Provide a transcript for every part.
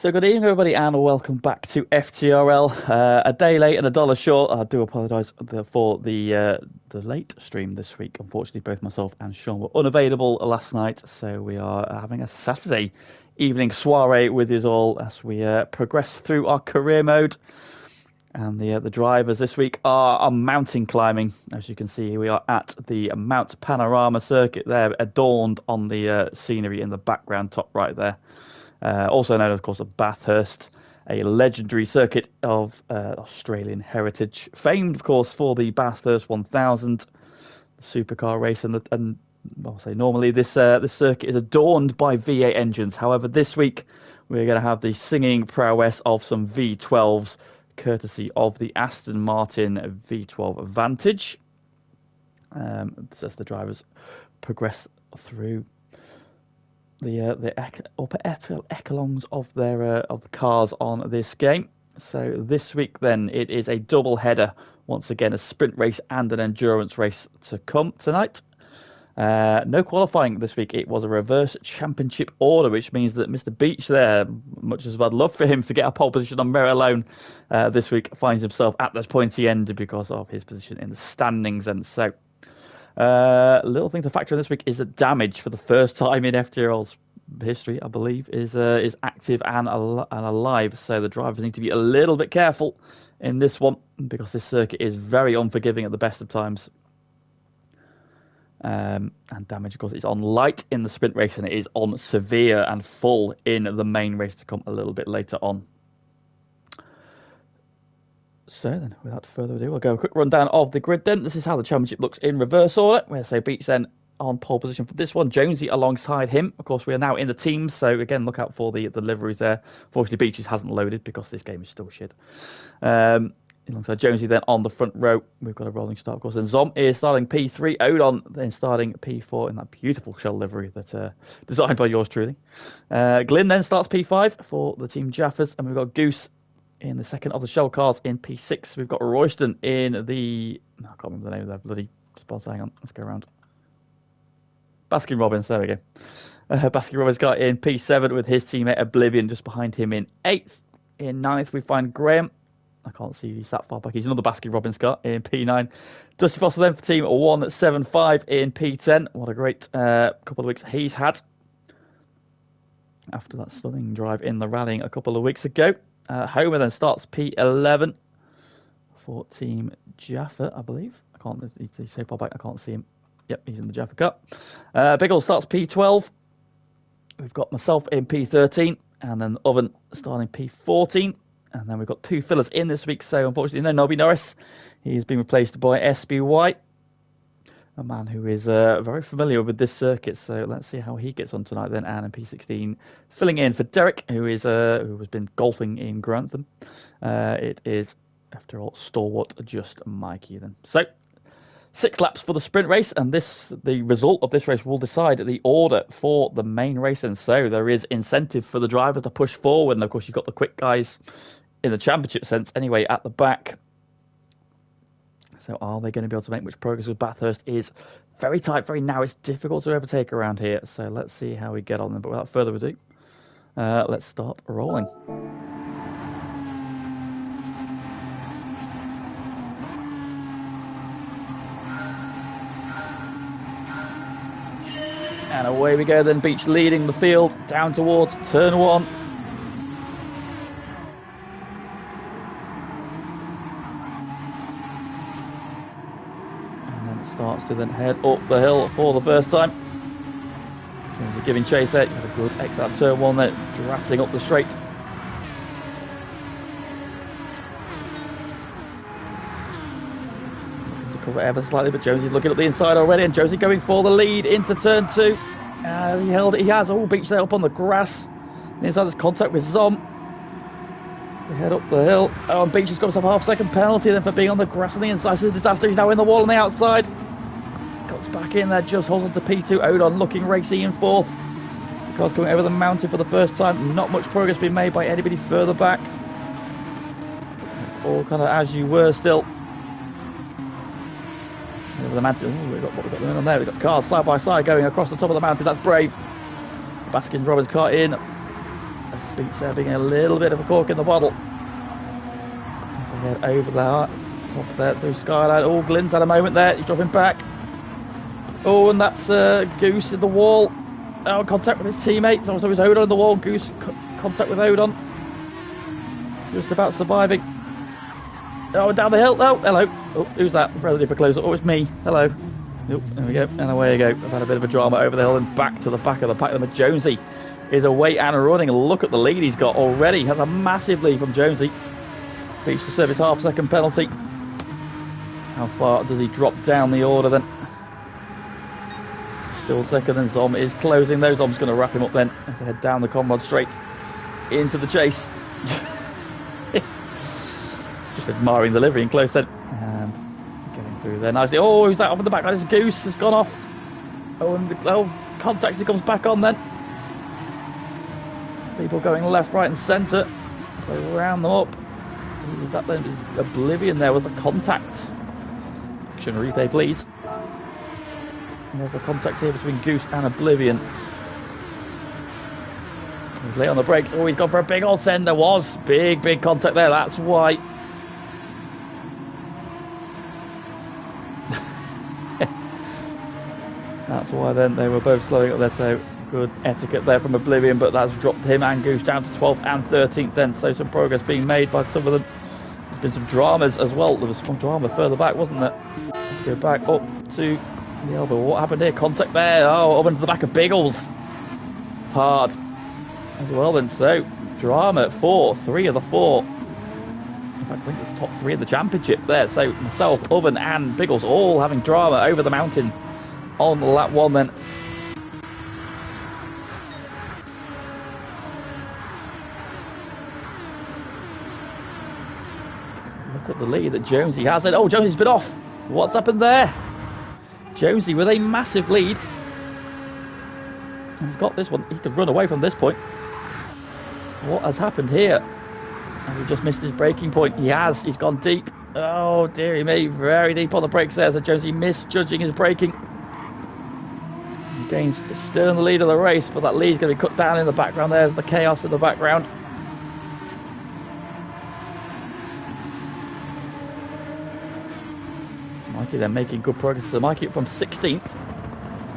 So good evening, everybody, and welcome back to FTRL. A day late and a dollar short. I do apologise for the late stream this week. Unfortunately, both myself and Sean were unavailable last night, so we are having a Saturday evening soiree with us all as we progress through our career mode. And the drivers this week are mountain climbing. As you can see, we are at the Mount Panorama circuit there, adorned on the scenery in the background, top right there. Also known, of course, as Bathurst, a legendary circuit of Australian heritage, famed, of course, for the Bathurst 1000, the supercar race, and I'll say normally this circuit is adorned by V8 engines. However, this week we're going to have the singing prowess of some V12s, courtesy of the Aston Martin V12 Vantage. As the drivers progress through the upper echelons of the cars on this game. So this week then it is a double header, once again a sprint race and an endurance race to come tonight. No qualifying this week. It was a reverse championship order, which means that Mr. Beach there, much as I'd love for him to get a pole position on merit alone, this week finds himself at this pointy end because of his position in the standings. And so little thing to factor in this week is that damage, for the first time in FTRL's history, I believe, is active and alive. So the drivers need to be a little bit careful in this one, because this circuit is very unforgiving at the best of times. And damage, of course, is on light in the sprint race, and it is on severe and full in the main race to come a little bit later on. So then, without further ado, we'll go a quick rundown of the grid then. This is how the championship looks in reverse order. We'll say Beach then on pole position for this one. Jonesy alongside him. Of course, we are now in the teams, so again, look out for the liveries there. Fortunately, Beach's hasn't loaded because this game is still shit. Alongside Jonesy then on the front row, we've got a rolling start, of course. And Zom is starting P3. Odon then starting P4 in that beautiful shell livery that designed by yours truly. Glyn then starts P5 for the team Jaffers, and we've got Goose in the second of the shell cars in P6. We've got Royston in the... I can't remember the name of that bloody sponsor. Hang on, let's go around. Baskin Robbins, there we go. Baskin Robbins got in P7 with his teammate Oblivion just behind him in 8th. In 9th, we find Graham. I can't see he's that far back. He's another Baskin Robbins car in P9. Dusty Foster then for team 175 in P10. What a great couple of weeks he's had after that stunning drive in the rallying a couple of weeks ago. Homer then starts P11 for Team Jaffa, I believe. He's so far back, I can't see him. Yep, he's in the Jaffa Cup. Biggle starts P12. We've got myself in P13, and then Oven starting P14. And then we've got two fillers in this week, so unfortunately no Nobby Norris. He's been replaced by SBY, a man who is very familiar with this circuit. So let's see how he gets on tonight then. And in P16, filling in for Derek, who has been golfing in Grantham. It is, after all, stalwart just Mikey then. So 6 laps for the sprint race, and the result of this race will decide the order for the main race. And so there is incentive for the drivers to push forward, and of course you've got the quick guys in the championship sense anyway at the back. So are they going to be able to make much progress with Bathurst? Is very tight, very narrow. It's difficult to overtake around here. So let's see how we get on them. But without further ado, let's start rolling. And away we go then, Beach leading the field down towards turn 1. And then it starts to then head up the hill for the first time. James is giving chase there. He's had a good exit out turn 1 there, drafting up the straight. Cover ever slightly, but Jonesy's looking at the inside already, and Jonesy going for the lead into turn 2. As he held it, he has all Beach there up on the grass. And inside there's contact with Zom. They head up the hill. Oh, and Beach has got himself a half-second penalty then for being on the grass on the inside. So the disaster, he's now in the wall on the outside. Cuts back in there, just holds on to P2. Odon looking racy in 4th. The car's coming over the mountain for the first time. Not much progress being made by anybody further back. It's all kind of as you were still. Over the mountain. Ooh, we've got going on there. We've got cars side by side going across the top of the mountain. That's brave. Baskin Robbins car in. As Beach there being a little bit of a cork in the bottle. As they head over there, top there, through Skyline. Oh, Glyn's had a moment there. He's dropping back. Oh, and that's Goose in the wall. Oh, contact with his teammates. Also, he's Odon in the wall. Goose contact with Odon. Just about surviving. Oh, down the hill. Oh, hello. Oh, who's that? Relative for closer. Oh, it's me. Hello. Oh, there we go. And away you go. I've had a bit of a drama over the hill and back to the back of the pack. Then Jonesy is away and running. Look at the lead he's got already. Has a massive lead from Jonesy. Beach to serve his half-second penalty. How far does he drop down the order then? Still second, and Zom is closing those. Zom's going to wrap him up then as they head down the Conrad straight into the chase. Just admiring the livery in close then. And getting through there nicely. Oh, who's that off in the back? That is Goose has gone off. Oh, and contacts, he comes back on then. People going left, right and centre. So round them up. Who was that then? It was Oblivion there, was the contact. Action replay please. And there's the contact here between Goose and Oblivion. He's late on the brakes. Oh, he's gone for a big old send. There was big contact there. That's why. That's why then they were both slowing up there. So good etiquette there from Oblivion, but that's dropped him and Goose down to 12th and 13th then. So some progress being made by some of them. There's been some dramas as well. There was some drama further back, wasn't there? Let's go back up to the elbow. What happened here? Contact there. Oh, up into the back of Biggles. Hard as well then. So drama at 4, 3 of the 4. In fact, I think it's the top 3 in the championship there. So myself, Oven and Biggles all having drama over the mountain on lap 1 then. Look at the lead that Jonesy has. Oh, Jonesy's been off. What's happened there? Jonesy with a massive lead. He's got this one. He could run away from this point. What has happened here? And he just missed his braking point. He has. He's gone deep. Oh, dearie me. Very deep on the brakes there. So Jonesy misjudging his braking. He gains still in the lead of the race, but that lead's going to be cut down in the background. There's the chaos in the background. Mikey then making good progress. So Mikey from 16th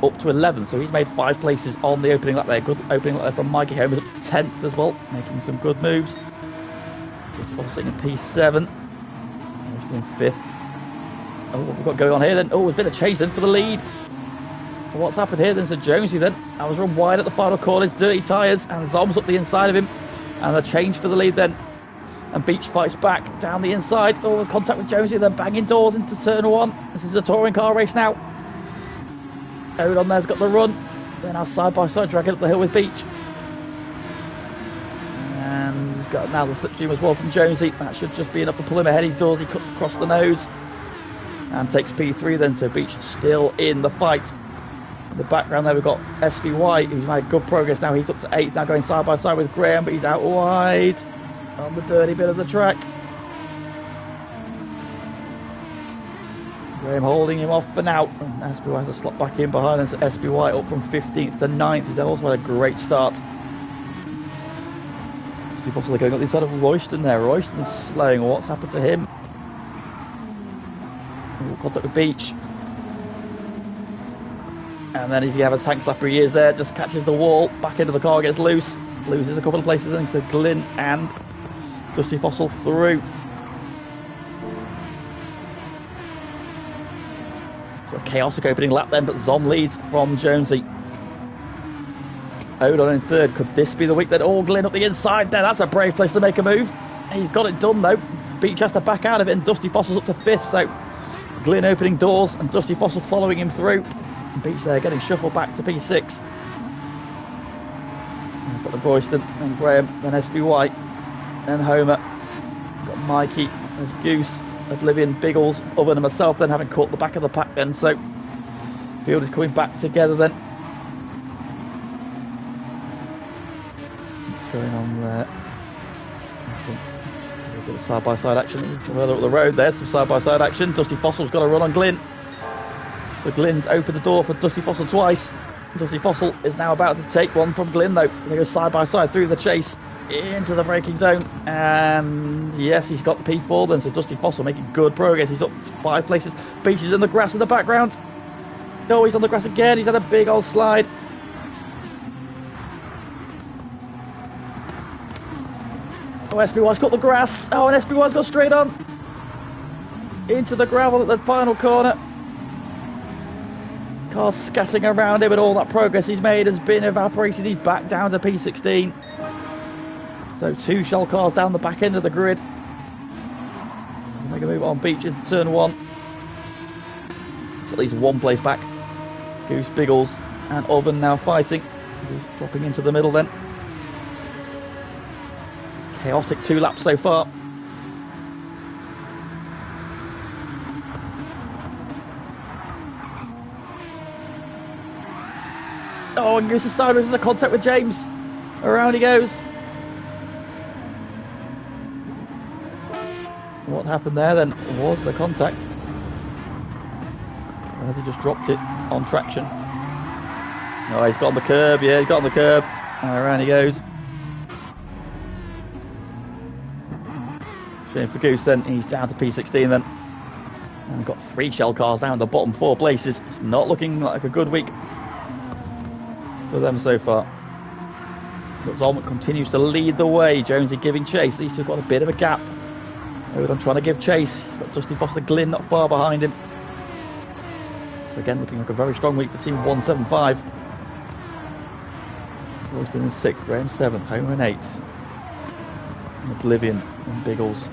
up to 11th, so he's made 5 places on the opening lap there. Good opening lap there from Mikey. Holmes up to 10th as well, making some good moves. Just sitting in P7, in 5th. Oh, what we've got going on here then? Oh, there's been a change then for the lead. What's happened here then? So Jonesy then, I was run wide at the final corner, dirty tyres, and Zom's up the inside of him, and a change for the lead then. And Beach fights back down the inside. Oh, there's contact with Jonesy, then banging doors into turn 1. This is a touring car race now. Odon there's got the run. Then our side by side dragging up the hill with Beach. And he's got now the slipstream as well from Jonesy. That should just be enough to pull him ahead. He does. He cuts across the nose and takes P3 then. So Beach still in the fight. In the background there we've got SBY, who's made good progress now. He's up to 8th now, going side by side with Graham, but he's out wide on the dirty bit of the track. Graham holding him off for now. And SBY has to slot back in behind us. SBY up from 15th to 9th. He's also had a great start. Steve Possibly going up the inside of Royston there. Royston's slowing. What's happened to him? Oh, contact with Beach. And then as he has tank slapper he is there, just catches the wall, back into the car, gets loose, loses a couple of places, I think, so Glyn and Dusty Fossil through. So a chaotic opening lap then, but Zom leads from Jonesy. Odon in 3rd. Could this be the week that all Glyn up the inside there? That's a brave place to make a move. He's got it done though. Beach has to back out of it, and Dusty Fossil's up to 5th, so Glyn opening doors and Dusty Fossil following him through. Beach there getting shuffled back to P6. Got the Royston and Graham, then SBY, then Homer. Got Mikey, there's Goose, Oblivion, Biggles, Oven and myself then having caught the back of the pack then, so field is coming back together then. What's going on there? I think a bit of side-by-side action. Further up the road there, some side-by-side action. Dusty Fossil's got a run on Glyn. So Glyn's opened the door for Dusty Fossil twice. Dusty Fossil is now about to take one from Glyn though. They go side by side through the chase. into the braking zone, and yes, he's got the P4 then, so Dusty Fossil making good progress. He's up 5 places. Beach is in the grass in the background. No, he's on the grass again. He's had a big old slide. Oh, SB1's got the grass. Oh, and SB1's got straight on into the gravel at the final corner. Cars scattering around him, and all that progress he's made has been evaporated. He's back down to P16. So 2 shell cars down the back end of the grid. Make a move on Beach into turn 1. It's at least 1 place back. Goose, Biggles and Oven now fighting. He's dropping into the middle then. Chaotic 2 laps so far. Oh, and Goose is sideways in the contact with James. Around he goes. What happened there then was the contact. Or has he just dropped it on traction? Oh, he's got on the curb. Yeah, he's got on the curb. And around he goes. Shame for Goose then. He's down to P16 then. And we've got 3 shell cars down the bottom 4 places. It's not looking like a good week for them so far. But Zolmut continues to lead the way. Jonesy giving chase. These two have got a bit of a gap. Odon trying to give chase. He's got Dusty Foster Glynn not far behind him. So again, looking like a very strong week for Team 175. Royston in 6th, Graham 7th, Homer in 8th. And Oblivion and Biggles.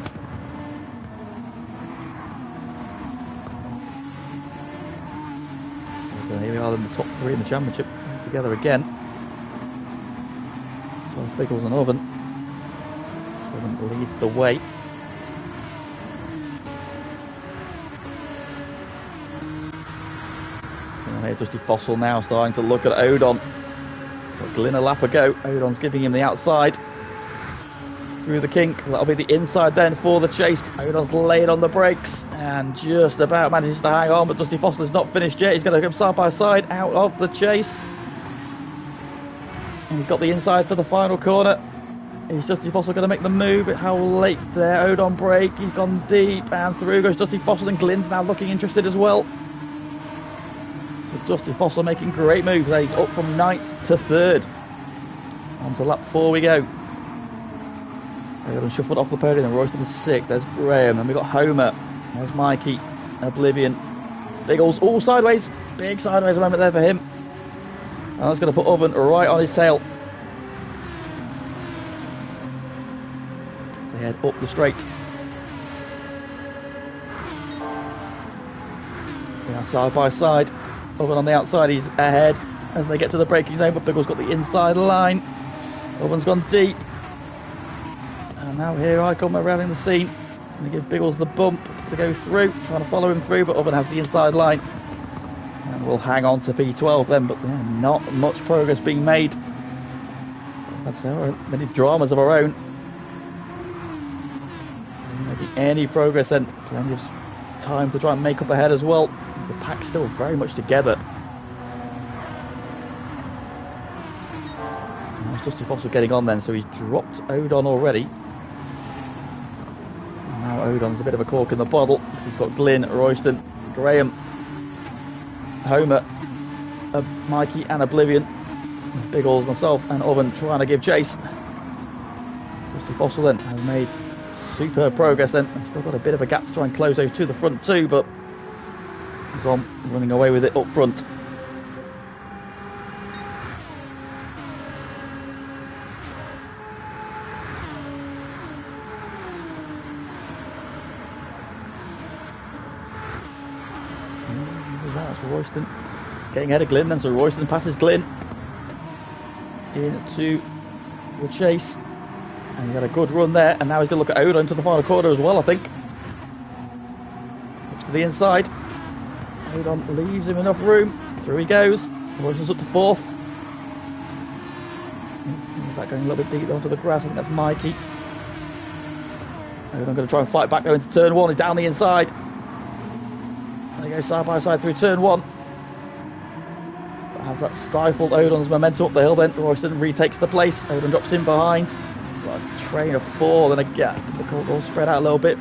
So here we are in the top 3 in the championship together again. So it's Biggles and Oven. Oven leads the way. Here, Dusty Fossil now starting to look at Odon. Got Glynn a lap ago. Odon's giving him the outside through the kink. That'll be the inside then for the chase. Odon's laid on the brakes and just about manages to hang on, but Dusty Fossil is not finished yet. He's going to go side by side out of the chase. And he's got the inside for the final corner. Is Dusty Fossil going to make the move? How late there? Odon brake. He's gone deep and through goes Dusty Fossil, and Glynn's now looking interested as well. Dusty Fossil making great moves. He's up from 9th to 3rd. On to lap 4 we go. They're shuffled off the podium, and Royston is 6th. There's Graham, and we've got Homer. There's Mikey, Oblivion, Biggles, all sideways. Big sideways moment there for him. And that's going to put Oven right on his tail. They head up the straight. They are side by side. Oven on the outside, he's ahead as they get to the braking zone, but Biggles got the inside line. Oven's gone deep. And now here I come around in the scene. It's going to give Biggles the bump to go through, trying to follow him through, but Oven has the inside line. And we'll hang on to P12 then, but not much progress being made. That's many dramas of our own. Making any progress then. Plenty of time to try and make up ahead as well. The pack's still very much together. How's Dusty Fossil getting on then? So he's dropped Odon already. And now Odon's a bit of a cork in the bottle. He's got Glynn, Royston, Graham, Homer, Mikey and Oblivion. Biggles, myself and Oven trying to give chase. Dusty Fossil then has made superb progress then. Still got a bit of a gap to try and close those to the front two, but he's on running away with it up front. That's Royston getting ahead of Glynn then, so Royston passes Glynn into the chase, and he's had a good run there, and now he's going to look at Odon into the final corner as well, I think. Looks to the inside. Odon leaves him enough room. Through he goes. Royston's up to 4th. Is that going a little bit deep onto the grass? I think that's Mikey. Odon going to try and fight back, going into turn 1. He's down the inside. There he goes side by side through turn 1. But has that stifled Odon's momentum up the hill then? Royston retakes the place. Odon drops in behind. Got a train of 4, then again, all spread out a little bit.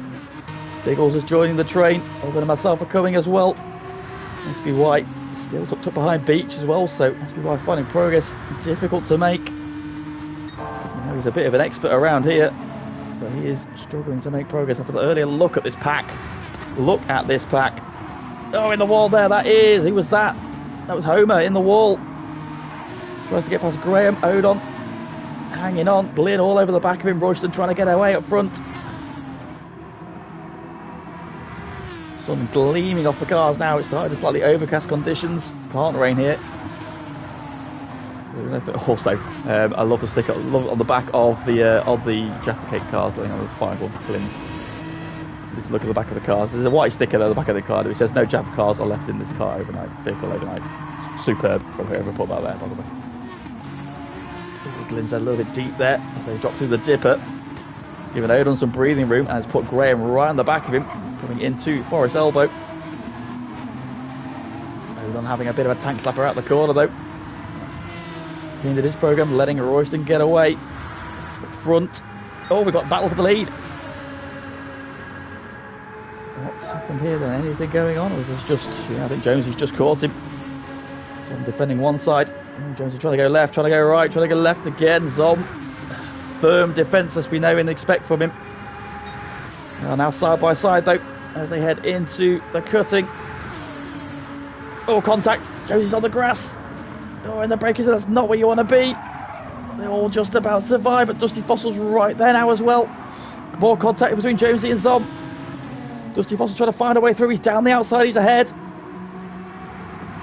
Biggles is joining the train. Oven and myself are coming as well. SBY still tucked up behind Beach as well, so SBY finding progress difficult to make. He's a bit of an expert around here, but he is struggling to make progress after the earlier look at this pack. Look at this pack. Oh, in the wall there, that is. Who was that? That was Homer in the wall. Tries to get past Graham. Odon hanging on. Glyn all over the back of him. Royston trying to get away up front. Sun gleaming off the cars now. It's starting to slightly overcast conditions. Can't rain here. Also, I love the sticker. Love it on the back of the Jaffa Cake cars. I think on those final Glyn's. Look at the back of the cars. There's a white sticker there at the back of the car. It says no Jaffa cars are left in this car overnight. Vehicle overnight. Superb from whoever put that there, by the way. Glyn's a little bit deep there as they drop through the dipper. He's given Odon some breathing room and has put Graham right on the back of him, coming into Forest Elbow. Odon having a bit of a tank slapper out the corner though. He ended his programme, letting Royston get away. Up front. Oh, we've got battle for the lead. What's happened here then? Anything going on? Or is this just... Yeah, I think Jonesy's just caught him. So I'm defending one side. Jonesy trying to go left, trying to go right, trying to go left again. Zom. Firm defence as we know and expect from him. They are now side by side though, as they head into the cutting. Oh, contact. Jonesy's on the grass. Oh, and the breakers, that's not where you want to be. They're all just about to survive, but Dusty Fossil's right there now as well. More contact between Jonesy and Zom. Dusty Fossil trying to find a way through. He's down the outside, he's ahead.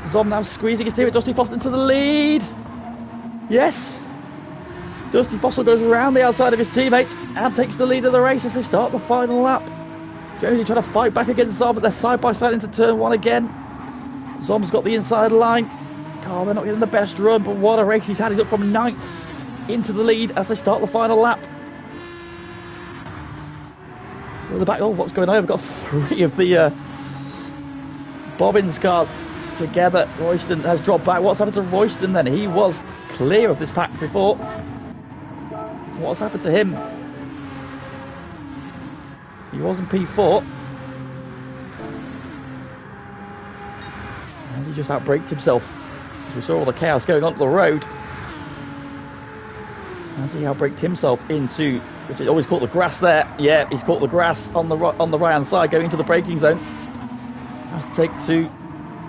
Zom now squeezing his teammate Dusty Fossil into the lead. Yes. Dusty Fossil goes around the outside of his teammate and takes the lead of the race as they start the final lap. Jonesy trying to fight back against Zom, but they're side by side into turn 1 again. Zom's got the inside line. Oh, they're not getting the best run, but what a race he's had. He's up from 9th into the lead as they start the final lap. At the back, oh, what's going on? We've got 3 of the Bobbins cars together. Royston has dropped back. What's happened to Royston then? He was clear of this pack before. What's happened to him? He was in P4. And he just outbraked himself. As we saw all the chaos going on the road. As he outbraked himself into, which he always caught the grass there. Yeah, he's caught the grass on the right hand side going into the braking zone. Has to take to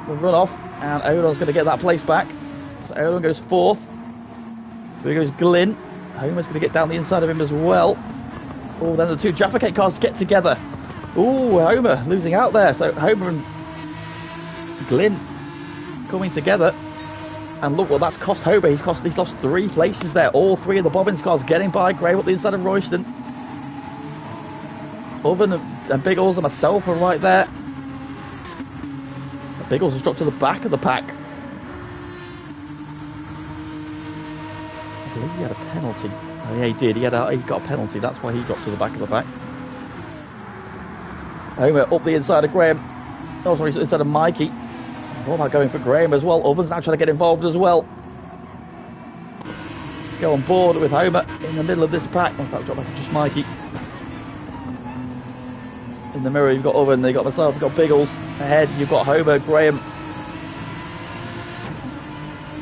the runoff, and Odon's going to get that place back. So Odon goes 4th. So he goes Glyn. Homer's going to get down the inside of him as well. Oh, then the 2 Jaffa Cake cars get together. Oh, Homer losing out there. So Homer and Glyn coming together. And look what that's cost Homer. He's lost 3 places there. All 3 of the Bobbins cars getting by. Graham up the inside of Royston. Oven and Biggles and myself are right there. Biggles has dropped to the back of the pack. I believe he had a penalty. Oh yeah, he did. He got a penalty. That's why he dropped to the back of the pack. Homer up the inside of Graham. Oh, sorry, inside of Mikey. What about going for Graham as well? Oven's now trying to get involved as well. Let's go on board with Homer in the middle of this pack. In fact, drop back to just Mikey. In the mirror, you've got Oven, you've got myself, you've got Biggles. Ahead, you've got Homer, Graham,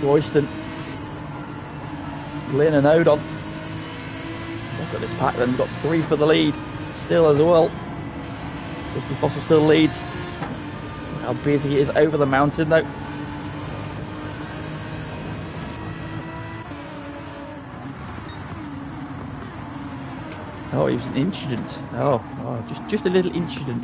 Royston, Glyn and Odon. Look at this pack then, you've got 3 for the lead. Still as well. Dusty Fossil still leads. Look how busy he is over the mountain though. Oh, it was an incident. Oh, just a little incident.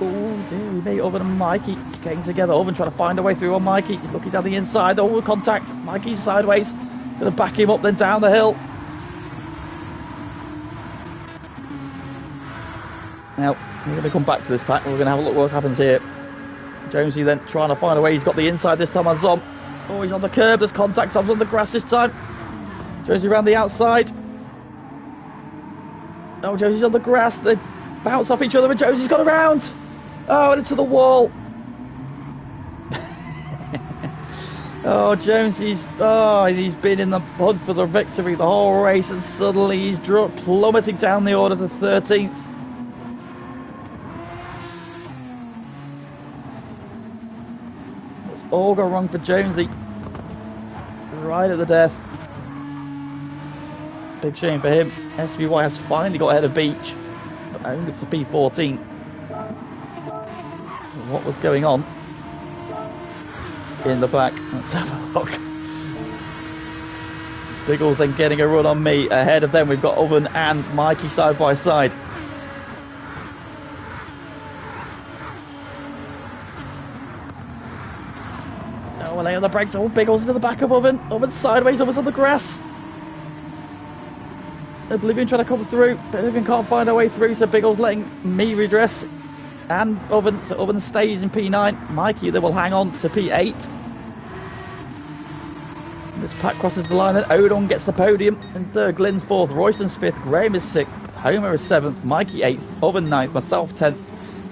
Oh, there we made Oven and Mikey getting together. Oven trying to find a way through on Mikey. He's looking down the inside. Oh, contact. Mikey's sideways. He's going to back him up, then down the hill. Now, we're going to come back to this pack. We're going to have a look what happens here. Jonesy then trying to find a way. He's got the inside this time on Zom. Oh, he's on the curb. There's contact. Zom's on the grass this time. Jonesy around the outside. Oh, Josie's on the grass. They bounce off each other and Josie's got around. Oh, and into the wall. Oh, Jonesy's he's been in the hunt for the victory the whole race, and suddenly he's plummeting down the order to 13th. It's all gone wrong for Jonesy. Right at the death. Big shame for him. SBY has finally got ahead of Beach, but only up to P14. What was going on in the back? Let's have a look. Biggles then getting a run on me. Ahead of them we've got Oven and Mikey side by side. Oh, we're late on the brakes. Oh, Biggles into the back of Oven. Oven sideways, Oven's on the grass. Oblivion trying to come through. Oblivion can't find her way through, so Biggles letting me redress. And Oven, so Oven stays in P9. Mikey that will hang on to P8. And this pack crosses the line, and Odon gets the podium in third, Glenn's fourth, Royston's fifth, Graham is sixth, Homer is seventh, Mikey 8th, Oven 9th, myself 10th,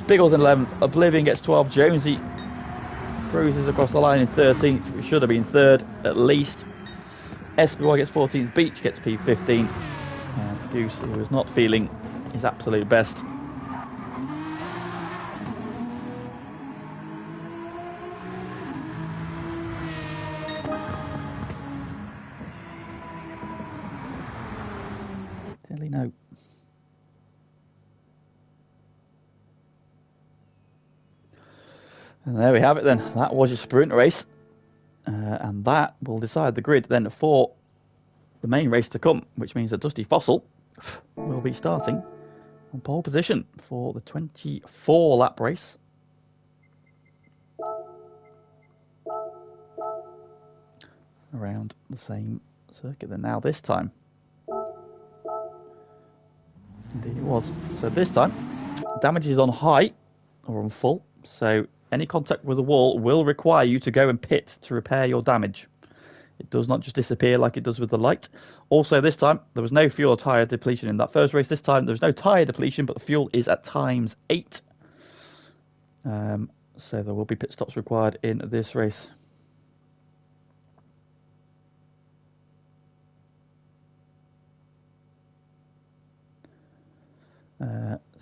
Biggles in 11th, Oblivion gets 12th, Jonesy cruises across the line in 13th, we should have been third at least. SBY gets 14th, Beach gets P15, and Goose, who is not feeling his absolute best. No. And there we have it then. That was your sprint race. And that will decide the grid then for the main race to come, which means that Dusty Fossil will be starting on pole position for the 24 lap race. Around the same circuit then. Now this time, indeed it was. So this time, damage is on high or on full. So any contact with the wall will require you to go and pit to repair your damage. It does not just disappear like it does with the light. Also this time, there was no fuel or tyre depletion in that first race. This time, there's no tyre depletion, but the fuel is at times 8. So there will be pit stops required in this race.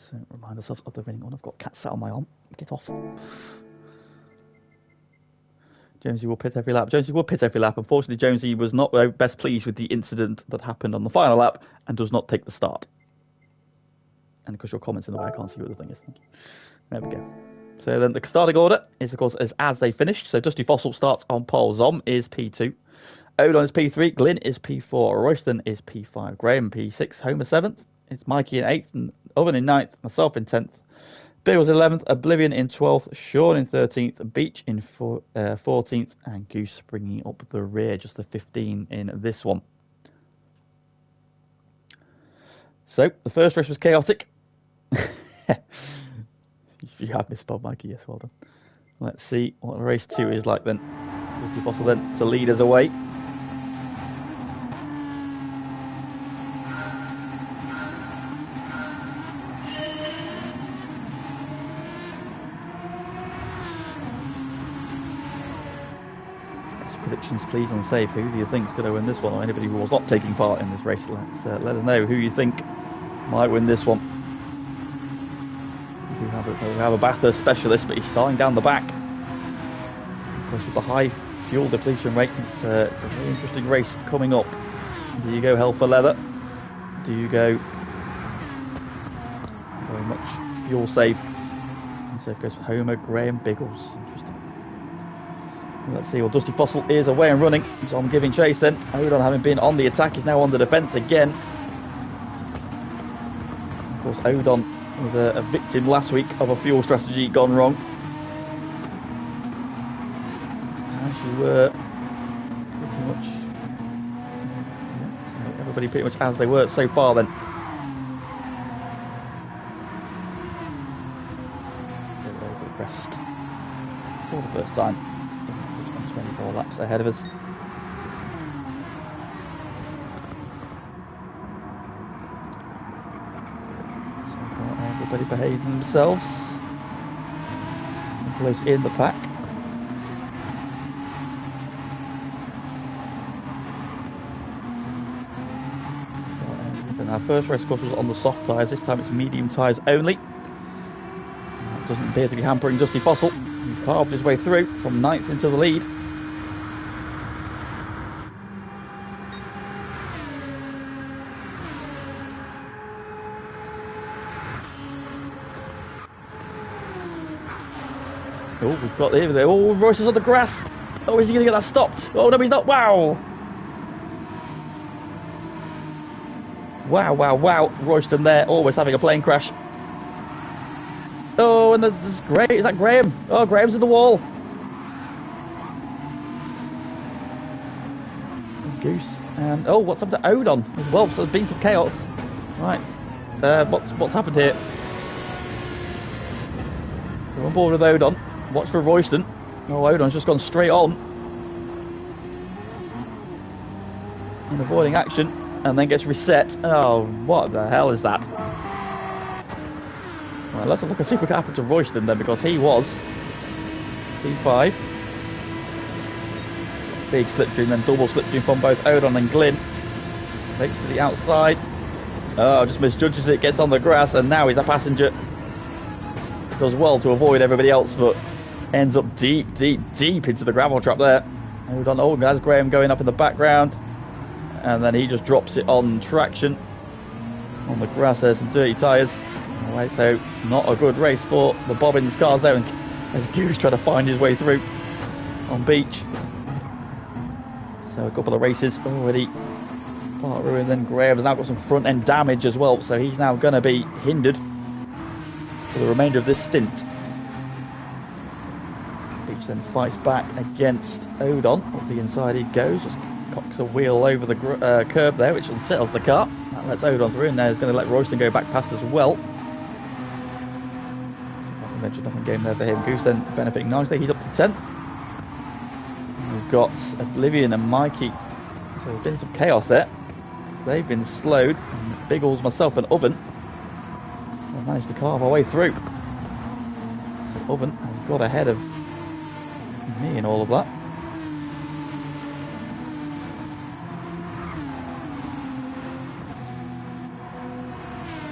So remind ourselves of the winning one. I've got cat sat on my arm. Get off. Jonesy will pit every lap. Jonesy will pit every lap. Unfortunately, Jonesy was not best pleased with the incident that happened on the final lap and does not take the start. And because your comments in the way, I can't see what the thing is. There we go. So then the starting order is, of course, as they finished. So Dusty Fossil starts on pole. Zom is P2. Odon is P3. Glyn is P4. Royston is P5. Graham P6. Homer 7th. It's Mikey in 8th. And Oven in 9th. Myself in 10th. Biggles 11th. Oblivion in 12th. Sean in 13th. Beach in 14th. And Goose bringing up the rear. Just the 15 in this one. So the first race was chaotic. You have misspelled Mikey, yes, well done. Let's see what race 2 is like then. Dusty Fossil then to lead us away. Predictions please on safe. Who do you think is going to win this one, or anybody who was not taking part in this race? Let us know who you think might win this one. We have a Bathurst specialist, but he's starting down the back. Of course, with the high fuel depletion rate, it's a very interesting race coming up. Do you go hell for leather? Do you go very much fuel safe? And safe goes for Homer, Graham, Biggles. Interesting. Let's see. Well, Dusty Fossil is away and running, so I'm giving chase then. Odon, having been on the attack, is now on the defence again. Of course, Odon was a victim last week of a fuel strategy gone wrong. As you were pretty much, so everybody pretty much as they were so far then. They're over the crest for the first time. 24 laps ahead of us. So far, everybody behaving themselves. Close in the pack. And our first race, of course, was on the soft tyres. This time it's medium tyres only. That doesn't appear to be hampering Dusty Fossil. He carved his way through from 9th into the lead. Oh, we've got here. Oh, Royce is on the grass. Oh, is he going to get that stopped? Oh, no, he's not. Wow. Wow, wow, wow. Royston there, always having a plane crash. Oh, and there's Graham. Is that Graham? Oh, Graham's in the wall. Goose. And, oh, what's happened to Odon as well? So there's been some chaos. Right. What's happened here? We're on board with Odon. Watch for Royston. Oh, Odon's just gone straight on. And avoiding action. And then gets reset. Oh, what the hell is that? Right, let's have a look and see if we can happen to Royston then, because he was P5. Big slipstream, then double slipstream from both Odon and Glyn. Takes to the outside. Oh, just misjudges it, gets on the grass, and now he's a passenger. Does well to avoid everybody else, but ends up deep, deep, deep into the gravel trap there. Odon, oh, there's Graham going up in the background. And then he just drops it on traction. On the grass, there's some dirty tyres. Alright, so not a good race for the Bobbins cars there. And as Goose trying to find his way through on beach. So a couple of races already part ruined. Then Graham has now got some front end damage as well. So he's now going to be hindered for the remainder of this stint. Beach then fights back against Odon. Up the inside he goes. Just cocks a wheel over the curb there, which unsettles the car. That lets Odon through, and now he's going to let Royston go back past as well. I mentioned nothing game there for him. Goose then benefiting nicely. He's up to 10th. We've got Oblivion and Mikey. So there's been some chaos there. They've been slowed. And Biggles, myself, and Oven have managed to carve our way through. So Oven has got ahead of me in all of that.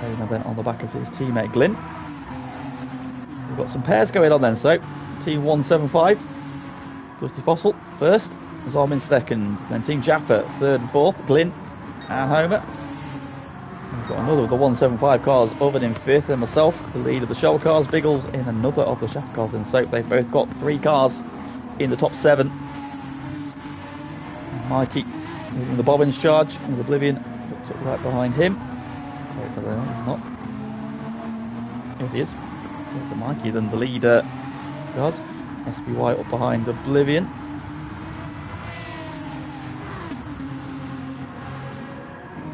And then on the back of his teammate Glyn. We've got some pairs going on then, so Team 175, Dusty Fossil first, Zalmin second, then Team Jaffa third and fourth, Glyn and Homer. And we've got another of the 175 cars, Oven in fifth, and myself, the lead of the Shell cars, Biggles in another of the Shaft cars, and so they've both got 3 cars in the top 7. Mikey leading the Bobbins charge, and Oblivion looks up right behind him. He's not. Yes, he is. So it's Mikey, then the leader. Cars. SBY up behind Oblivion.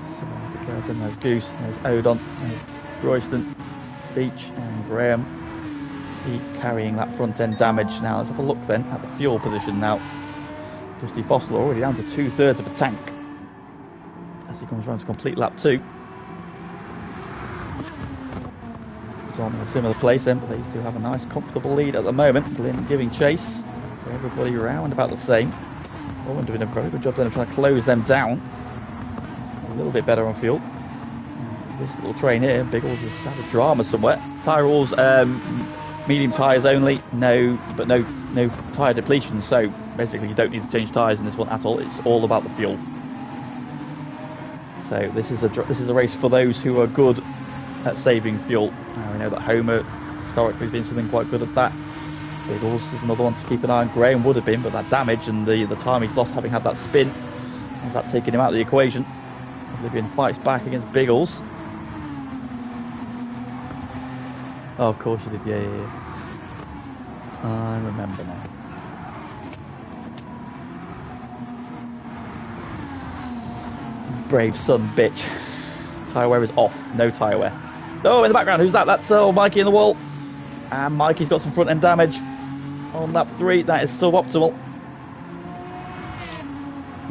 So the cars, then there's Goose, there's Odon, there's Royston, Beach, and Graham. See carrying that front end damage. Now let's have a look then at the fuel position now. Dusty Fossil already down to 2/3 of a tank as he comes around to complete lap 2. On a similar place then, but these two have a nice comfortable lead at the moment. Glyn giving chase, so everybody around about the same. Owen doing a very good job then of trying to close them down. A little bit better on fuel. This little train here, Biggles has had a drama somewhere. Tyre walls, medium tyres only, no tyre depletion, so basically you don't need to change tyres in this one at all. It's all about the fuel. So this is a race for those who are good at saving fuel. We know that Homer historically has been something quite good at that. Biggles is another one to keep an eye on. Graham would have been, but that damage and the time he's lost having had that spin has that taken him out of the equation. Oblivion fights back against Biggles. Oh, of course you did, yeah. I remember now. Brave son, bitch. Tyre wear is off, no tyre wear. Oh, in the background, who's that? That's Mikey in the wall. And Mikey's got some front end damage on lap 3. That is suboptimal.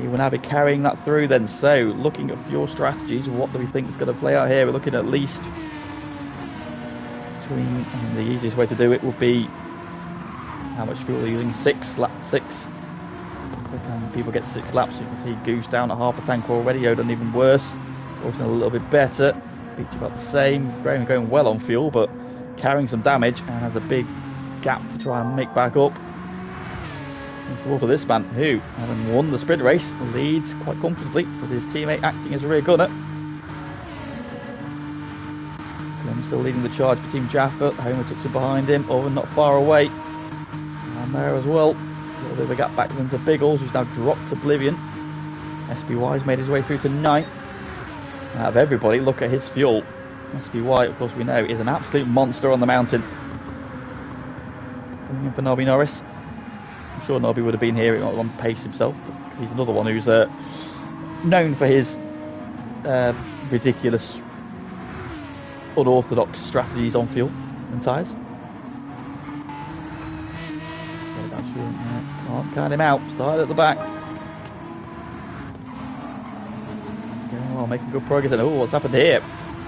He will now be carrying that through then. So, looking at fuel strategies, what do we think is going to play out here? We're looking at least between, the easiest way to do it would be how much fuel are you using? 6. So can people get 6 laps? You can see Goose down at half a tank already. Odin even worse. Roston a little bit better. Beach about the same. Graham going well on fuel, but carrying some damage and has a big gap to try and make back up. For this man, who, having won the sprint race, leads quite comfortably with his teammate acting as a rear gunner. Glenn still leading the charge for Team Jaffa. Homer tucks it behind him. Owen not far away. And there as well. A little bit of a gap back into Biggles, who's now dropped Oblivion. SBY's made his way through to 9th. Out of everybody, look at his fuel. SBY, of course, we know, is an absolute monster on the mountain. Coming in for Nobby Norris. I'm sure Nobby would have been here on pace himself, but he's another one who's known for his ridiculous, unorthodox strategies on fuel and tyres. Can't count him out. Started at the back. It's going well, making good progress. And oh, what's happened here?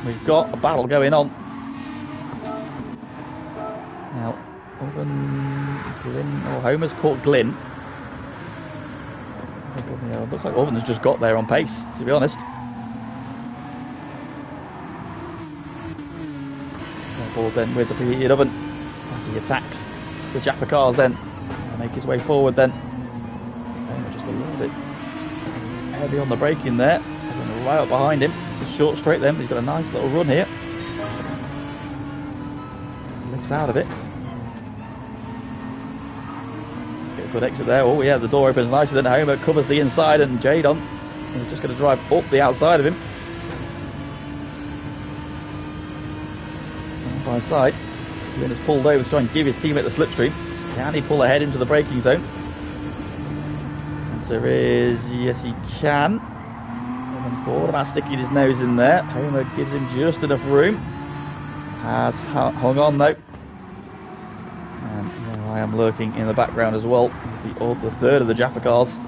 We've got a battle going on. Now, Glyn, Homer's caught Glyn. Looks like Oven has just got there on pace, to be honest. Board then with the preheated oven as he attacks the Jaffa cars then. Make his way forward then. Just a little bit heavy on the braking there. Right up behind him. It's a short straight then, but he's got a nice little run here. Lifts out of it. Get a good exit there. Oh yeah, the door opens nicely then. Homer covers the inside and Jadon is just going to drive up the outside of him. Side by side. Glyn has pulled over to try and give his teammate the slipstream. Can he pull ahead into the braking zone? Answer is yes, he can. Moving forward, about sticking his nose in there. Homer gives him just enough room. Has hung on though. And there I am lurking in the background as well. The third of the Jaffa cars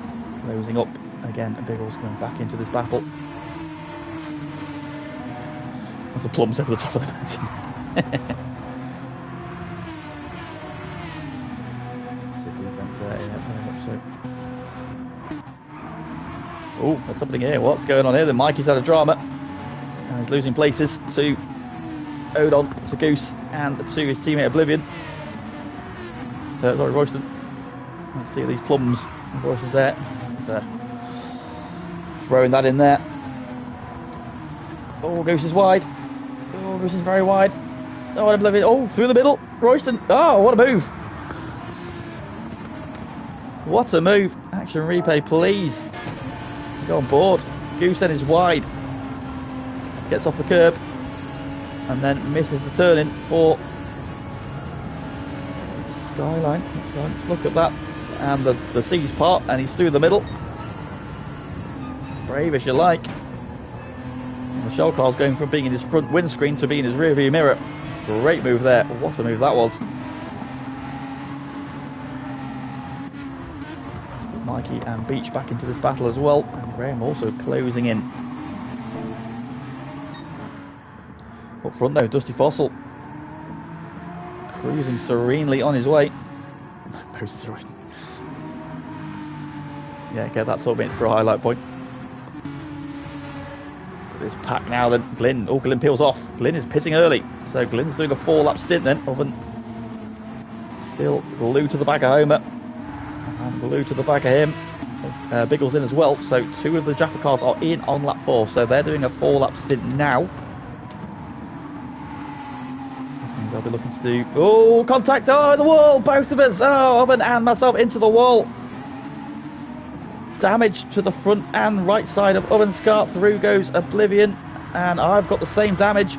closing up again. Biggles going back into this battle. There's a plums over the top of the mountain. Oh, there's something here. What's going on here? Then Mikey's had a drama. And he's losing places to Odon, to Goose, and to his teammate Oblivion. Sorry, Royston. Let's see these plums. Royce is there. He's throwing that in there. Oh, Goose is wide. Oh, Goose is very wide. Oh, and Oblivion. Oh, through the middle. Royston. Oh, what a move. What a move. Action replay, please. Go on board. Goose then is wide. Gets off the curb. And then misses the turning for Skyline. Look at that. And the C's part. And he's through the middle. Brave as you like. And the shell car's going from being in his front windscreen to being in his rear view mirror. Great move there. What a move that was. Mikey and Beach back into this battle as well, and Graham also closing in. Up front though, Dusty Fossil cruising serenely on his way. Moses Royston. Yeah, get that sort of in for a highlight point. This pack now then, Glyn. Oh, Glyn peels off. Glyn is pitting early, so Glyn's doing a 4-lap stint then. Oven still glued to the back of Homer. And Blue to the back of him. Biggles in as well. So 2 of the Jaffa cars are in on lap 4. So they're doing a 4-lap stint now. They'll be looking to do... Oh, contact! Oh, the wall! Both of us! Oh, Oven and myself into the wall. Damage to the front and right side of Oven's car. Through goes Oblivion. And I've got the same damage.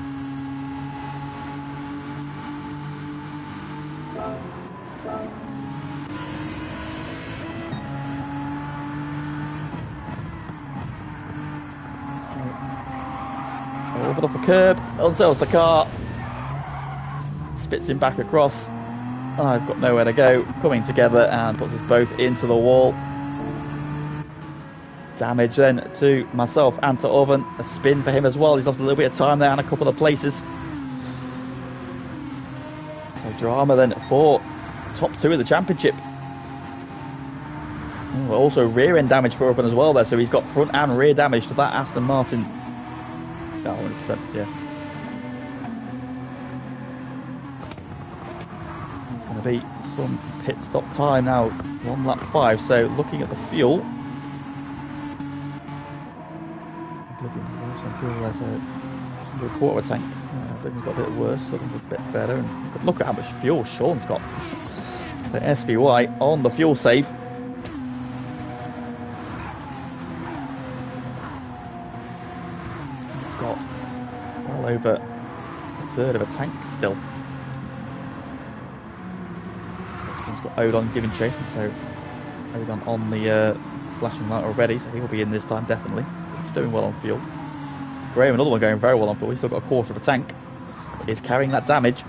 Off the curb, unsettles the car, spits him back across. I've got nowhere to go, coming together and puts us both into the wall. Damage then to myself and to Oven. A spin for him as well. He's lost a little bit of time there and a couple of places. So drama then for the top 2 of the championship. Also rear end damage for Oven as well there, so he's got front and rear damage to that Aston Martin. 100%, yeah. It's going to be some pit stop time now, on lap 5. So looking at the fuel, there's a quarter of a tank. Oblivion's got a bit worse, Southern's a bit better. And look at how much fuel Sean's got. The SBY on the fuel save. It's got well over a third of a tank still. He's got Odon giving chase, and so Odon on the flashing light already, so he'll be in this time definitely. He's doing well on fuel. Graham, another one going very well on fuel. He's still got a quarter of a tank. He's carrying that damage.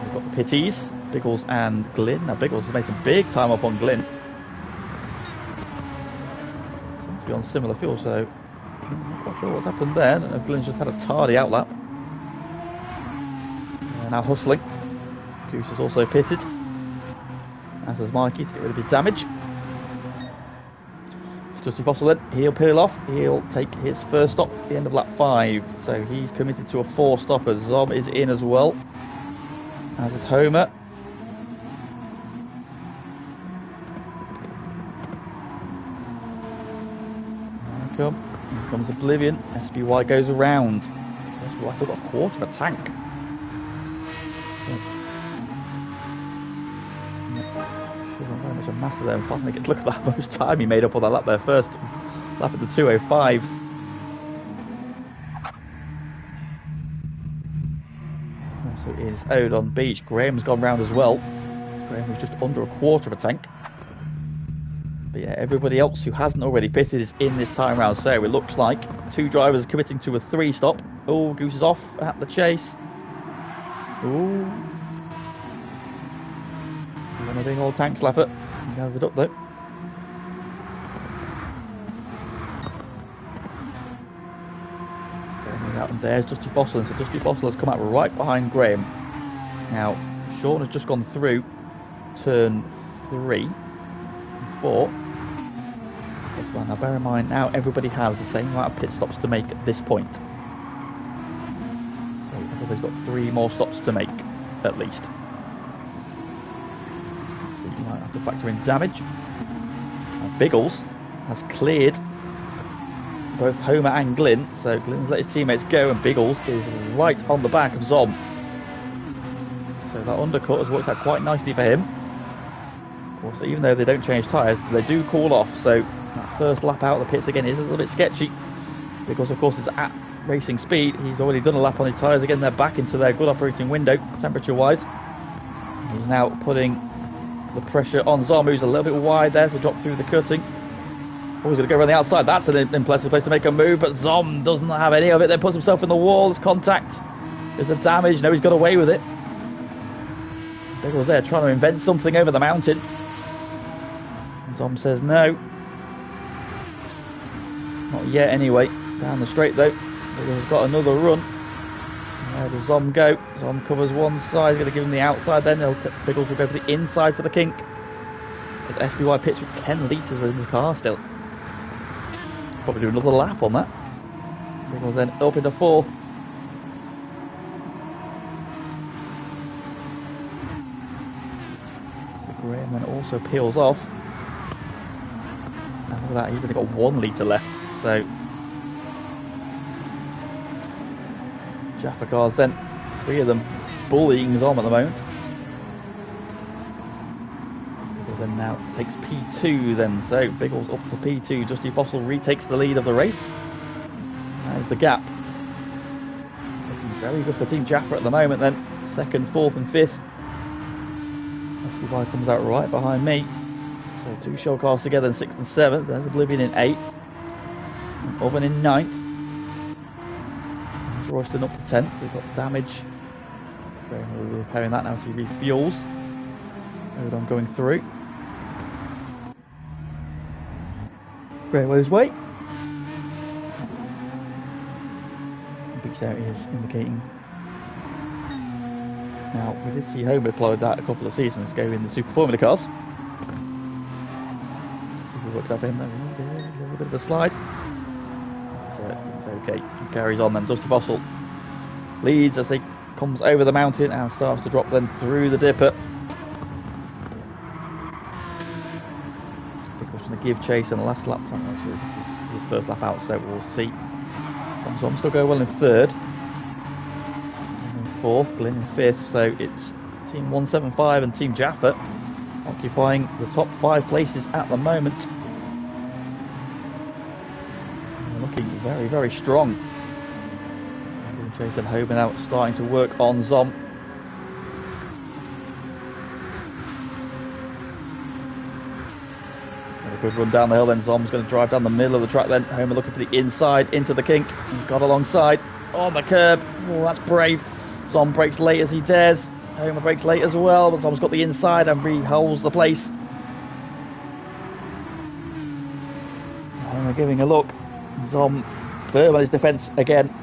We've got the Pitties, Biggles and Glyn. Now Biggles has made some big time up on Glyn. Seems to be on similar fuel, so I'm not quite sure what's happened there. Glyn's just had a tardy outlap. Now hustling. Goose is also pitted, as is Mikey, to get rid of his damage. Dusty Fossil then, he'll peel off, he'll take his first stop at the end of lap 5, so he's committed to a 4-stopper. Zom is in as well, as is Homer. Here comes Oblivion, SBY goes around, so SBY still got a quarter of a tank. Very much a master there. Look at that much time he made up on that lap there. First lap at the 2:05s. So it is Odon Beach. Graham's gone round as well. Graham was just under a quarter of a tank. But yeah, everybody else who hasn't already pitted is in this time round. So it looks like 2 drivers committing to a 3-stop. Oh, Goose is off at the chase. Ooh. One of the old tank slapper. He has it up though. And there's Dusty Fossil. So Dusty Fossil has come out right behind Graham. Now, Sean has just gone through turn 3 and 4. Now bear in mind, now everybody has the same amount of pit stops to make at this point. So everybody's got 3 more stops to make, at least. You might have to factor in damage. Now Biggles has cleared both Homer and Glyn, so Glyn's let his teammates go, and Biggles is right on the back of Zom. So that undercut has worked out quite nicely for him. Of course, even though they don't change tyres, they do cool off, so that first lap out of the pits again is a little bit sketchy. Biggles, of course, is at racing speed. He's already done a lap on his tyres again. They're back into their good operating window, temperature-wise. He's now putting the pressure on Zom, who's a little bit wide there, so drop through the cutting. Oh, he's going to go around the outside. That's an impressive place to make a move, but Zom doesn't have any of it. Then puts himself in the wall. There's contact. There's the damage. No, he's got away with it. Biggles there trying to invent something over the mountain. Zom says no. Not yet anyway. Down the straight though. Biggles has got another run. Where does Zom go? Zom covers one side. He's going to give him the outside then. Biggles will go for the inside for the kink. As SBY pits with 10 litres in the car still. Probably do another lap on that. Biggles then up into 4th. So Graham then also peels off. And with that, he's only got 1 litre left. So Jaffa cars then, 3 of them bullying Zom at the moment. Biggles then now takes P2 then, so Biggles up to P2. Dusty Fossil retakes the lead of the race. There's the gap. Looking very good for Team Jaffa at the moment then. 2nd, 4th and 5th. SBY comes out right behind me. So 2 show cars together in 6th and 7th. There's Oblivion in 8th. And Oven in 9th. Royston up to 10th. They've got damage. We're repairing that now so he refuels. Odon going through. Railway's way. Big out is indicating. Now, we did see Homer deploy that a couple of seasons ago in the Super Formula cars. Let's see if it works out for him. A little bit of a slide. it's okay. He carries on then. Dusty Fossil leads as he comes over the mountain and starts to drop then through the dipper. Because from the give chase and the last lap time, actually, this is his first lap out, so we'll see. Tom still go well in third. In fourth, Glyn in fifth, so it's Team 175 and Team Jaffa occupying the top 5 places at the moment. They're looking very, very strong. Jason Hoban now starting to work on Zom. Got a good run down the hill then. Zom's going to drive down the middle of the track then. Homer looking for the inside into the kink. He's got alongside on the curb. Oh, that's brave. Zom brakes late as he dares. Homer brakes late as well, but Zom's got the inside and re-holds the place. Homer giving a look. Zom firm on his defence again.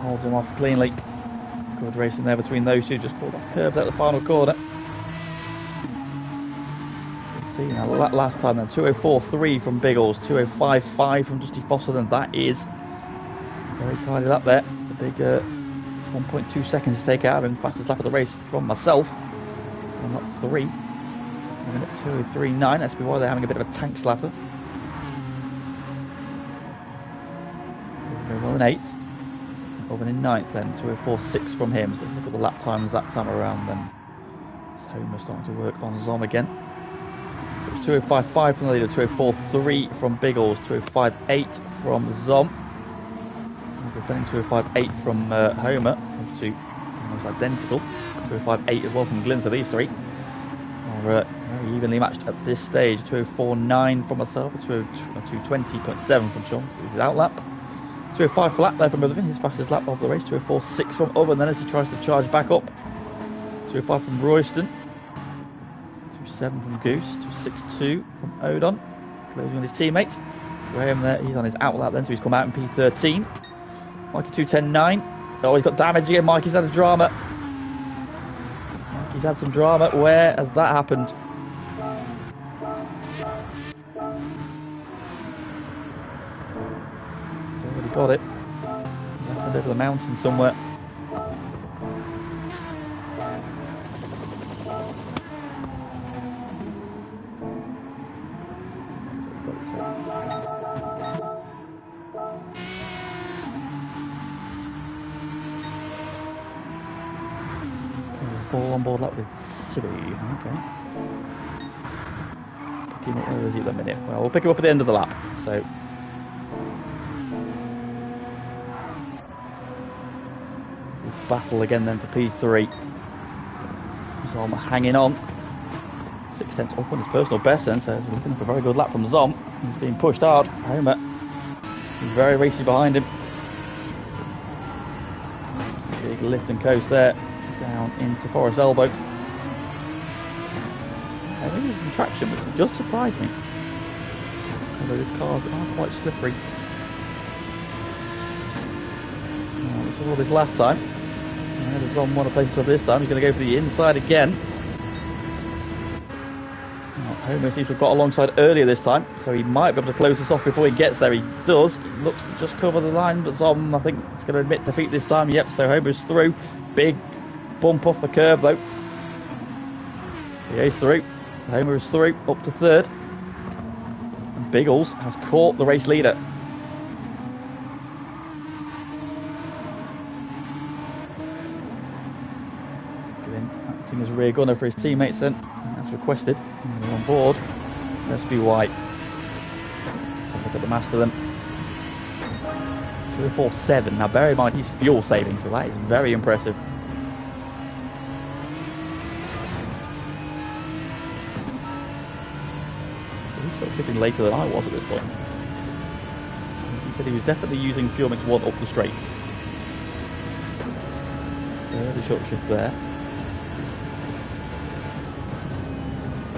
Holds him off cleanly. Good racing there between those two. Just caught that curve at the final corner. Let's see now. Last time then, 2:04.3 from Biggles, 2:05.5 from Dusty Fossil, and that is very tidy up there. It's a big 1.2 seconds to take out of him. Fastest lap of the race from myself. Well, not 3. A minute 2:03.9. That's why they're having a bit of a tank slapper. Very well in 8th. Over in 9th then, 2:04.6 from him. So look at the lap times that time around then. It's Homer starting to work on Zom again. It was 2:05.5 from the leader, 2:04.3 from Biggles, 2:05.8 from Zom. We're playing 2:05.8 from Homer, those two almost identical. 2:05.8 as well from Glyn, so these three are very evenly matched at this stage. 2:04.9 from myself, 2:20.7 from Sean, so this is out lap. 2:05 flat there from Irvin, his fastest lap of the race. 2:04.6 from Ubb, and then as he tries to charge back up. 2:05 from Royston. 2:07 from Goose. 2:62 from Odon. Closing on his teammate. Graham there, he's on his out lap then, so he's come out in P13. Mikey 2:10.9. Oh, he's got damage again. Mikey's had a drama. Mikey's had some drama. Where has that happened? Got it. It happened over the mountain somewhere. Full on board lap with 3. Okay. Picking up, where is he at the minute? Well, we'll pick him up at the end of the lap. So. Battle again then for P3. Zom hanging on. 6/10 up on his personal best then, so it's looking like a very good lap from Zom. He's being pushed hard. Homer very racy behind him. Big lift and coast there. Down into Forest Elbow. There is some traction, which just surprised me. Although these cars are quite slippery. We saw this last time. Zom won a place himself this time. He's going to go for the inside again. Homer seems to have got alongside earlier this time, so he might be able to close this off before he gets there. He does. He looks to just cover the line, but Zom, I think, is going to admit defeat this time. Yep, so Homer's through. Big bump off the curve, though. He is through. So Homer is through, up to 3rd. And Biggles has caught the race leader. Acting as rear gunner for his teammates then, as requested. They're on board. Let's be white. Let's have a look at the master then. 2:04.7. Now bear in mind he's fuel saving, so that is very impressive. He's sort of shipping later than I was at this point. He said he was definitely using fuel mix 1 up the straights. Very short shift there.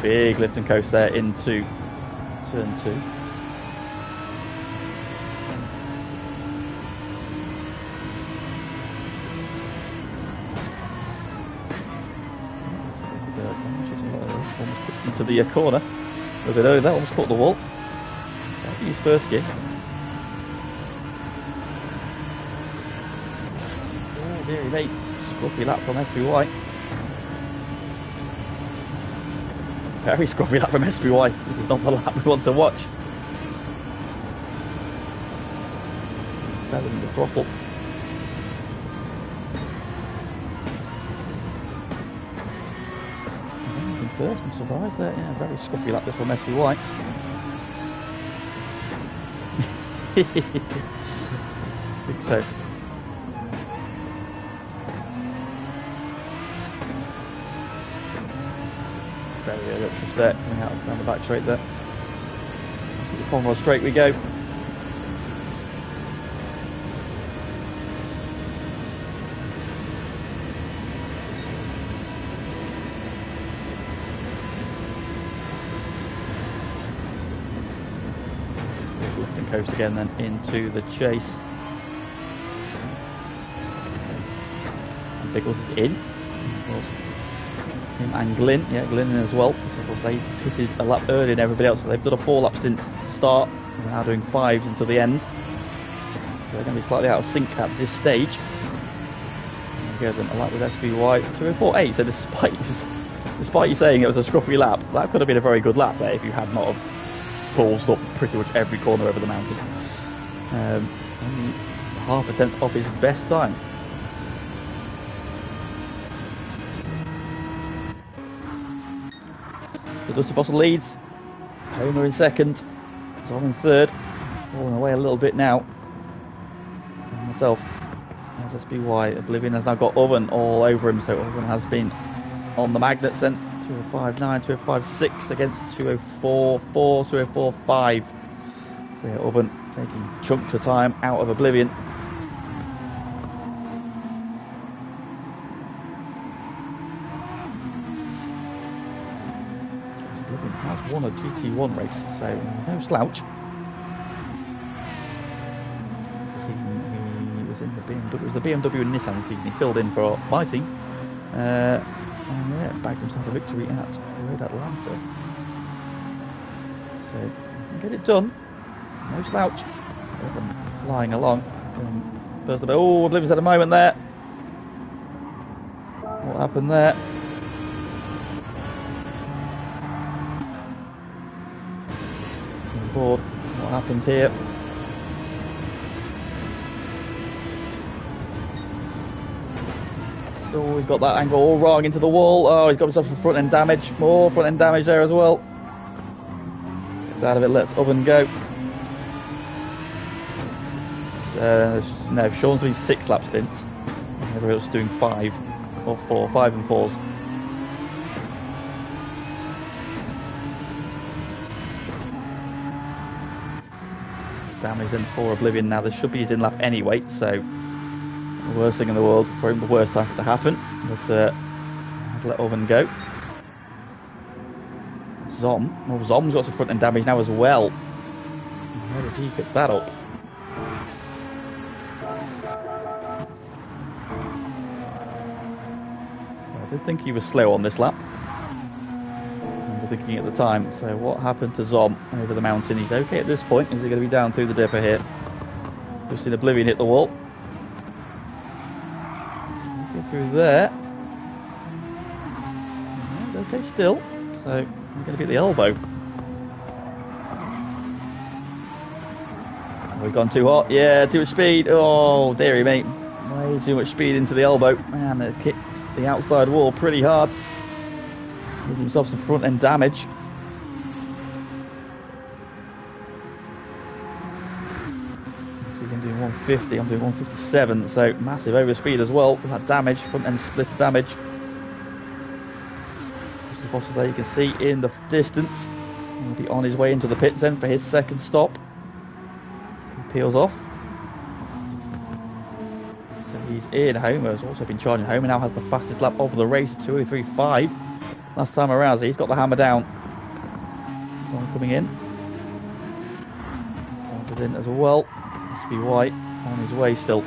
Big lift and coast there into turn 2. Almost tips into the corner. A bit early, that almost caught the wall. Use first gear. Oh dearie me, scruffy lap from SBY. Very scruffy lap from SBY. This is not the lap we want to watch. Selling the throttle. First, I'm surprised there. Yeah, very scruffy lap this from SBY. I think so. Very early up just there, coming out down the back straight there. To the Conroy straight we go. Coast again, then into the chase. And Biggles is in. Him and Glynn, yeah, Glynn in as well. So of course they pitted a lap earlier than everybody else, so they've done a 4-lap stint to start. They're now doing 5s until the end. So they're going to be slightly out of sync at this stage. And we go then a lap with SBY 204.8. So despite you saying it was a scruffy lap, that could have been a very good lap there if you had not have balls up pretty much every corner over the mountain. Only half a tenth off his best time. So Dusty Fossil leads. Homer in second. Zom in third. Falling away a little bit now. And myself as SBY. Oblivion has now got Oven all over him, so Oven has been on the magnets then. 205.9, 205.6 against 204.4, 204.5. So yeah, Oven taking chunks of time out of Oblivion. Oblivion has won a GT1 race, so no slouch. This season he was in the BMW. It was the BMW and Nissan season. He filled in for my team. And yeah, bagged himself a victory at Road Atlanta. So, you can get it done. No slouch. Flying along. Oh, Oblivion's at a moment there. What happened there? On board. What happens here? Oh, he's got that angle all wrong into the wall. Oh, he's got himself some front end damage. More front end damage there as well. Gets out of it, lets Oven go. No, Sean's doing 6 lap stints. Everybody else is doing 5 or 4, 5 and 4s. Damage in for Oblivion now. This should be his in lap anyway, so the worst thing in the world for him, the worst time for it to happen. But let's let Oven go. Zom. Well, Zom's got some front end damage now as well. How did he pick that up? So I did think he was slow on this lap. I remember thinking at the time. So what happened to Zom over the mountain? He's okay at this point. Is he going to be down through the dipper here? We've seen Oblivion hit the wall. Through there. Okay, still. So I'm going to be at the elbow. Oh, he's gone too hot. Yeah, too much speed. Oh, dearie me. Way too much speed into the elbow. Man, it kicks the outside wall pretty hard. Gives himself some front end damage. I'm doing 150, I'm doing 157, so massive overspeed as well with that damage, front end split damage. Just the fossil there you can see in the distance. He'll be on his way into the pits then for his second stop. He peels off. So he's in. Homer has also been charging. Homer now has the fastest lap of the race, 2:03.5. Last time around, so he's got the hammer down. Someone coming in. Someone's in as well. SBY on his way still.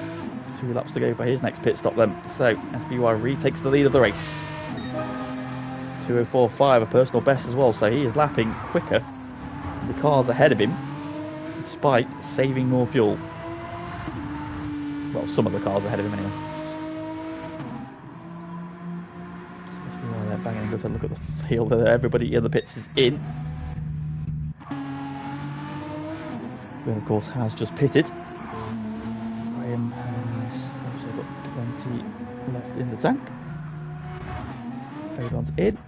2 laps to go for his next pit stop then. So SBY retakes the lead of the race. 2:04.5, a personal best as well. So he is lapping quicker than the cars ahead of him, despite saving more fuel. Well, some of the cars ahead of him anyway. Let's have a look at the field. Everybody in the pits is in. Then, of course, has just pitted. Graham has also got plenty left in the tank. Odon's in.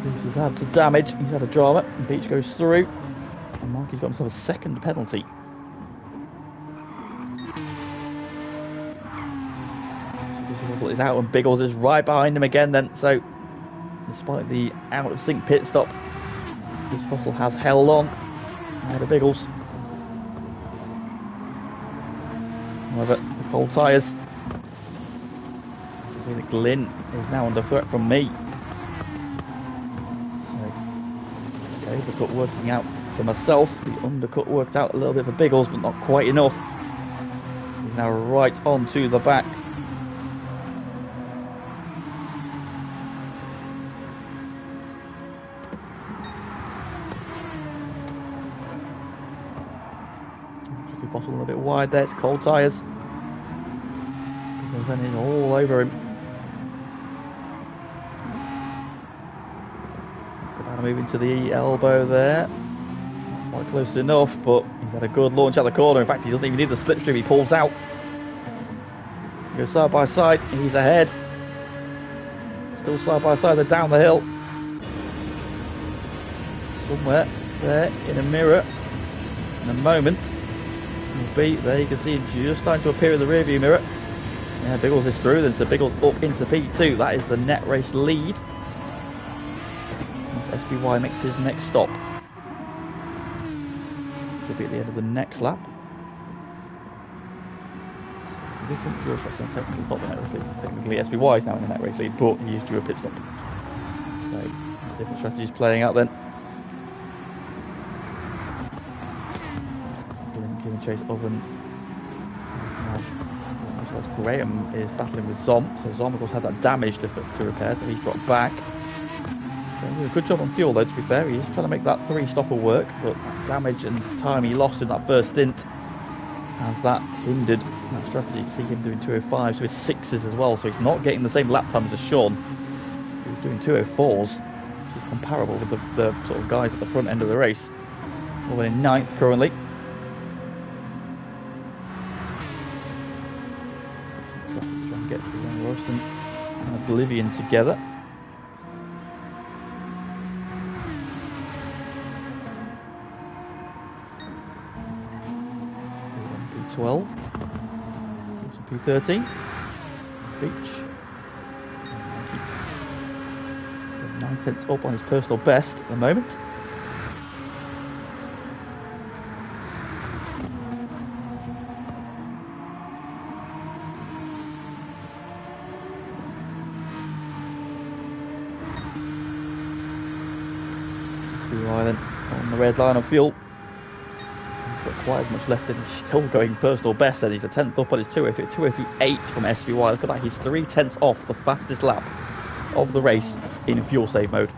Beach has had some damage. He's had a drama. The Beach goes through. And Marky's got himself a second penalty. Russell is out and Biggles is right behind him again then. So, despite the out of sync pit stop, this Russell has held on ahead of Biggles. However, the cold tyres. You see that Glynn is now under threat from me. So, okay, overcut working out for myself. The undercut worked out a little bit for Biggles, but not quite enough. He's now right onto the back. Bottle a little bit wide there, it's cold tyres. Then he's all over him. It's about to move into the elbow there. Not quite close enough, but he's had a good launch out the corner. In fact, he doesn't even need the slipstream, he pulls out. He goes side by side, he's ahead. Still side by side, they're down the hill. Somewhere there in a mirror in a moment. There you can see him just starting to appear in the rearview mirror. Yeah, Biggles is through then, so Biggles up into P2. That is the net race lead. As SBY makes his next stop. Which will be at the end of the next lap. It's a different fuel strategy on technically it's not the net race lead, because technically SBY is now in the net race lead, but he used to do a pit stop. So, different strategies playing out then. Giving chase Oven. Graham is battling with Zom, so Zom of course had that damage to repair, so he's dropped back. Doing a good job on fuel though, to be fair. He's trying to make that 3-stopper work, but that damage and time he lost in that first stint has that hindered that strategy. You can see him doing 205s to his 6s as well, so he's not getting the same lap times as Sean. He was doing 204s, which is comparable with the sort of guys at the front end of the race. We're in 9th currently. Get Royston and Oblivion together. P12, P13, Beach. 9/10 up on his personal best at the moment. Then on the red line of fuel. He's got quite as much left, and he's still going personal best. And he's a 10th up on his 203.8 from SVY. Look at that, he's 3/10 off the fastest lap of the race in fuel save mode.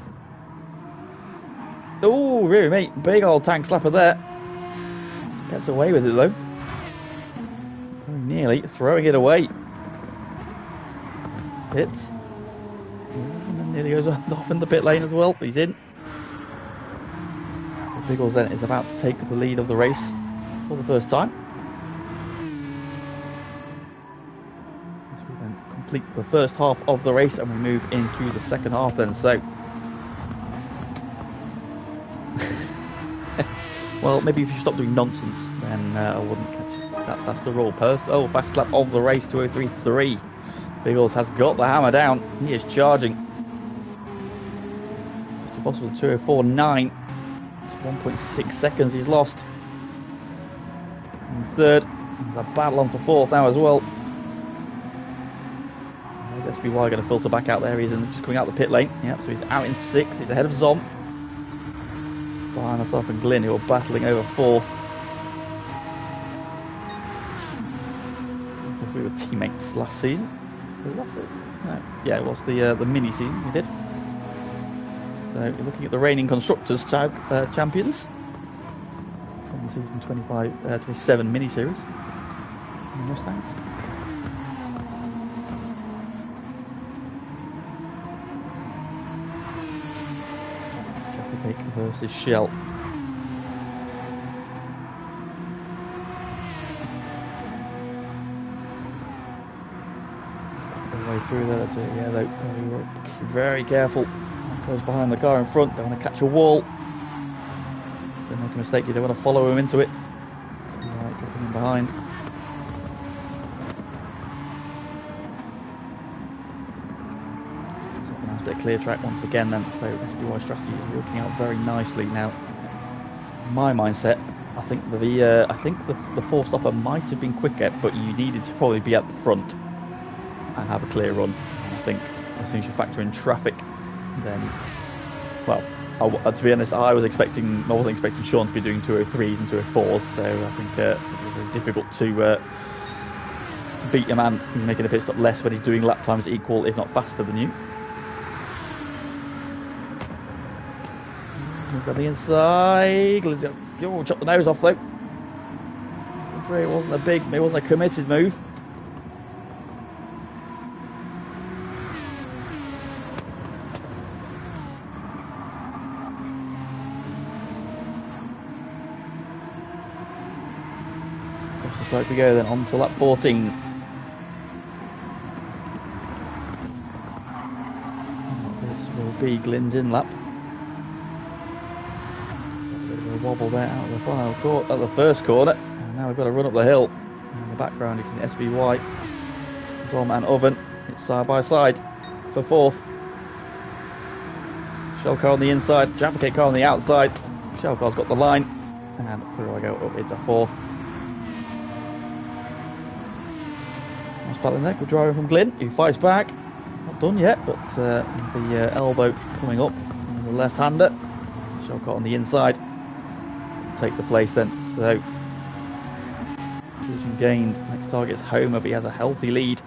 Oh, really, mate, big old tank slapper there. Gets away with it though. Very nearly throwing it away. Hits. And then nearly goes off in the pit lane as well. He's in. Biggles then is about to take the lead of the race for the first time. As we then complete the first half of the race and we move into the second half then. So, well, maybe if you stop doing nonsense, then I wouldn't catch it. That's the rule. Fastest lap of the race, 203.3. Biggles has got the hammer down. He is charging. Just impossible, 204.9. 1.6 seconds he's lost. In third, there's a battle on for fourth now as well. There's SBY going to filter back out there. He's just coming out the pit lane. Yep, so he's out in sixth. He's ahead of Zom. Behind myself and Glynn, who are battling over fourth. We were teammates last season. No. Yeah, it was the mini season we did. So you're looking at the reigning Constructors champions from the season 27 mini-series in Mustangs. versus Shell. Way through there, yeah, though, very careful. Goes behind the car in front, don't want to catch a wall. Don't make a mistake, you don't want to follow him into it. So, right, dropping him behind. So a nice bit of clear track once again then, so SBY strategy is working out very nicely now. My mindset, I think the four stopper might have been quicker, but you needed to probably be at the front and have a clear run. I think as soon as you factor in traffic, then, well, to be honest, I wasn't expecting Sean to be doing 203s and 204s, so I think it was very difficult to beat a man who's making a pit stop less when he's doing lap times equal, if not faster than you. Look on the inside. Oh, chop the nose off though. It wasn't a committed move. Right, we go then on to lap 14. This will be Glyn's in lap. A bit of a wobble there out of the final corner, at the first corner. And now we've got to run up the hill. And in the background you can see SBY, Zom and Oven. It's side by side for fourth. Shell car on the inside, Jaffa car on the outside. Shell car's got the line. And through I go up into fourth. Battling there, good driver from Glyn, who fights back. Not done yet, but the elbow coming up, and the left-hander. Shellcott on the inside. Take the place then. So position gained. Next target's Homer, but he has a healthy lead.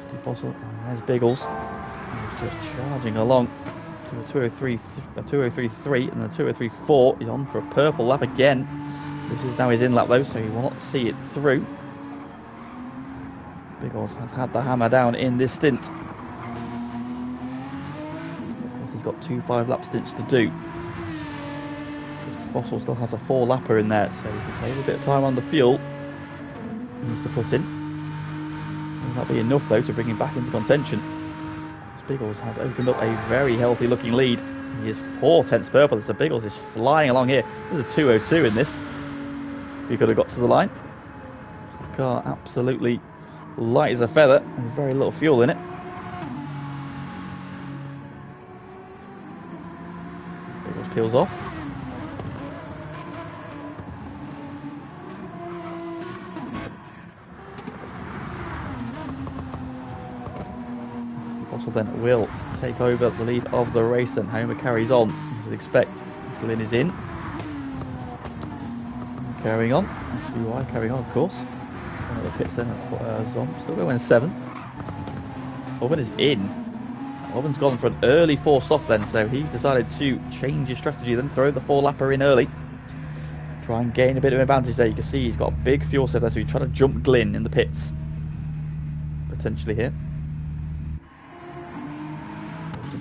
Steve Fossil, and there's Biggles. He's just charging along to a 203.3 and a 203.4. He's on for a purple lap again. This is now his in lap though, so he will not see it through. Biggles has had the hammer down in this stint. Of course, he's got 2 5-lap stints to do. Fossil still has a 4-lapper in there, so he can save a bit of time on the fuel he needs to put in. Will that be enough though to bring him back into contention? Biggles has opened up a very healthy looking lead. He is 4/10 purple, so Biggles is flying along here. There's a 202 in this, if he could have got to the line. The car absolutely light as a feather, and very little fuel in it. Biggles peels off. Fossil then will take over the lead of the race, and Homer carries on as you'd expect. Glyn is in. Carrying on. SBY carrying on, of course. The pits then, Zom still going 7th. Oven is in. Oven's gone for an early 4 stop then, so he's decided to change his strategy then, throw the 4-lapper in early. Try and gain a bit of advantage there. You can see he's got a big fuel save there, so he's trying to jump Glyn in the pits. Potentially here.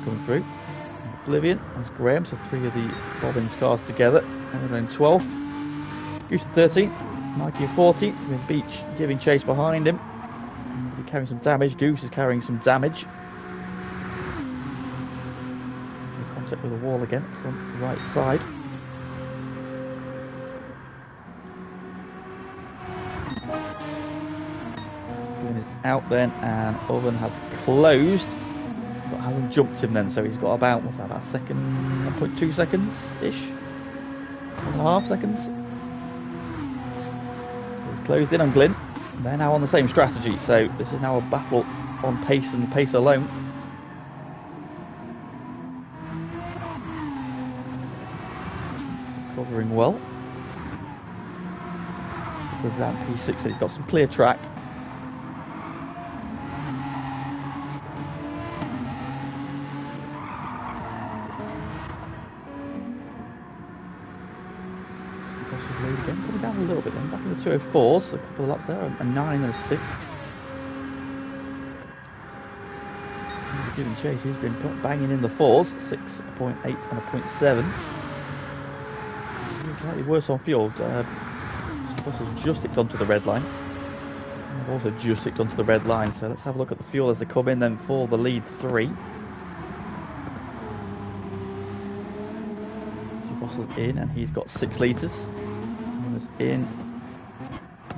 Coming through. Oblivion, that's Graham, so 3 of the Bobbins cars together. And we're in 12th. Goose 13th. Mikey 14th, with Beach giving chase behind him. He's carrying some damage. Goose is carrying some damage. Contact with the wall again from the right side. Glyn is out then, and Oven has closed, but hasn't jumped him then, so he's got about, what's that, about 1.2 seconds-ish? 1.5 seconds? Closed in on Glyn. They're now on the same strategy, so this is now a battle on pace and pace alone. Covering well. Because that P6, he's got some clear track. Again, coming down a little bit then, back in the 204s, a couple of laps there, a 9 and a 6. giving chase. He's been banging in the fours, 6.8 and a 0.7. He's slightly worse on fuel. Russell's just ticked onto the red line. I've also just ticked onto the red line, so let's have a look at the fuel as they come in then for the lead 3. Russell's in and he's got 6 litres. He's in.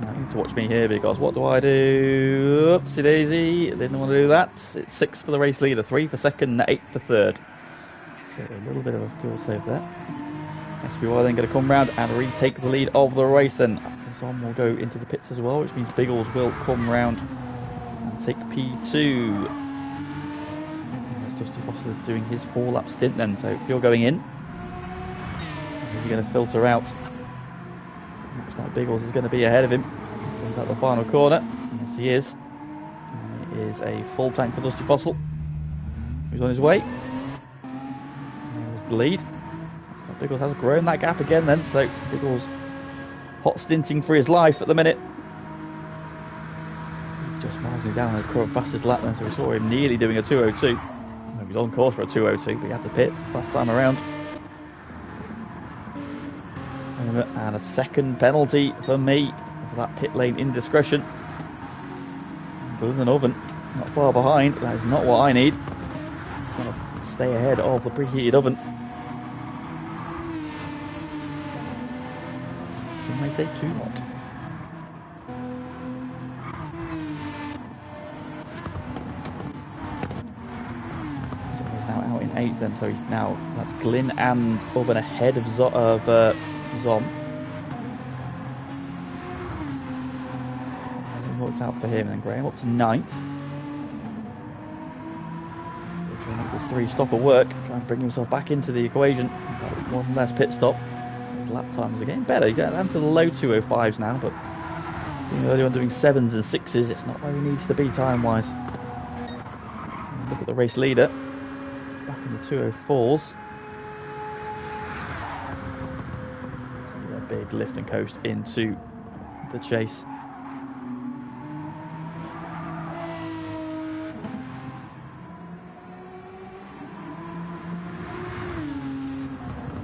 Now you need to watch me here because what do I do? Oopsie daisy, didn't want to do that. It's 6 for the race leader, 3 for second, 8 for third. So a little bit of a fuel save there. SBY then going to come round and retake the lead of the race then. Zom will go into the pits as well, which means Biggles will come round and take P2. As Dusty Foster is doing his 4-lap stint then, so fuel going in. Is he going to filter out? Looks like Biggles is going to be ahead of him. Comes out the final corner. Yes, he is. And it is a full tank for Dusty Fossil, who's on his way. There's the lead. Looks like Biggles has grown that gap again then, so Biggles hot stinting for his life at the minute. Just marginally down his current fastest lap then, so we saw him nearly doing a 2:02. He was on course for a 2:02, but he had to pit last time around. And a second penalty for me for that pit lane indiscretion. Glyn and Oven not far behind. That is not what I need. I'm trying to stay ahead of the preheated oven. Some may say too hot. So he's now out in 8th then, so he's now, that's Glyn and Oven ahead of Zom. Hasn't worked out for him, and then Graham up to 9th. He's trying to make this 3-stopper work, try and bring himself back into the equation. One less pit stop. His lap times are getting better. You get down to the low 2:05s now, but seeing earlier on doing 7s and 6s, it's not where he needs to be time-wise. Look at the race leader, back in the 2:04s. Big lift and coast into the chase.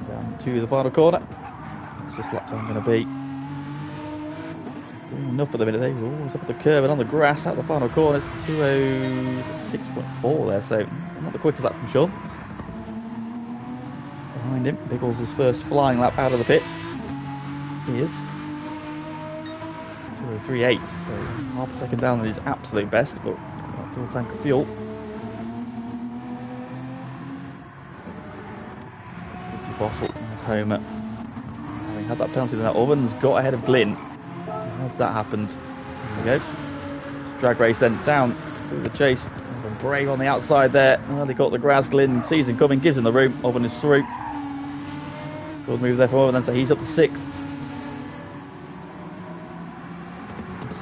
Down to the final corner. What's this lap time going to be? He's doing enough at the minute. He's always up at the curve and on the grass at the final corner. It's 2:06.4 there, so not the quickest lap from Sean. Behind him, Biggles' his first flying lap out of the pits. He is 2:03.8, so half a second down than his absolute best, but got a full tank of fuel. Dusty Fossil is home. Having had that penalty, then that Oven's got ahead of Glyn. How's that happened? There we go. Drag race then down through the chase. Oven brave on the outside there. Well, he got the grass. Glyn sees him coming, gives him the room. Oven is through. Good move there from Oven then, so he's up to 6th.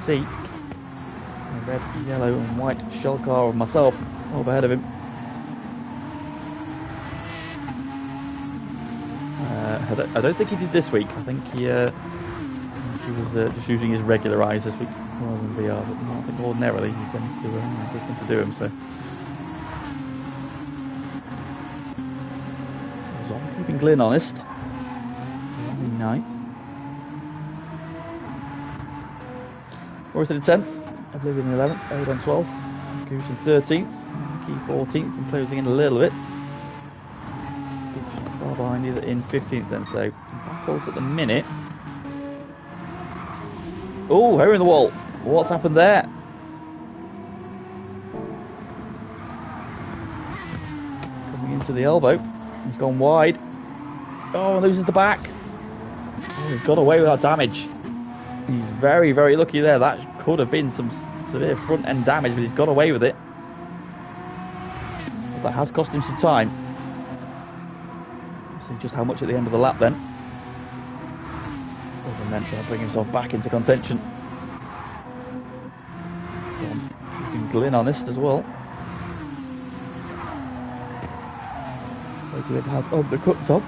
See the red, yellow and white shell car of myself over ahead of him. I don't think he did this week. I think he was just using his regular eyes this week rather than VR, but I think ordinarily he tends to do them. So I'm keeping Glyn honest. 9th. Morrison in 10th, Oblivion in 11th, Ode on 12th, Goose in 13th, Key 14th, and closing in a little bit. Far behind you in 15th then, so battles at the minute. Oh, hair in the wall. What's happened there? Coming into the elbow. He's gone wide. Oh, loses the back. Oh, he's got away without damage. He's very, very lucky there. That could have been some severe front end damage, but he's got away with it. But that has cost him some time. See just how much at the end of the lap then. And then trying to bring himself back into contention. So I'm keeping Glyn honest as well. Glyn has undercuts on.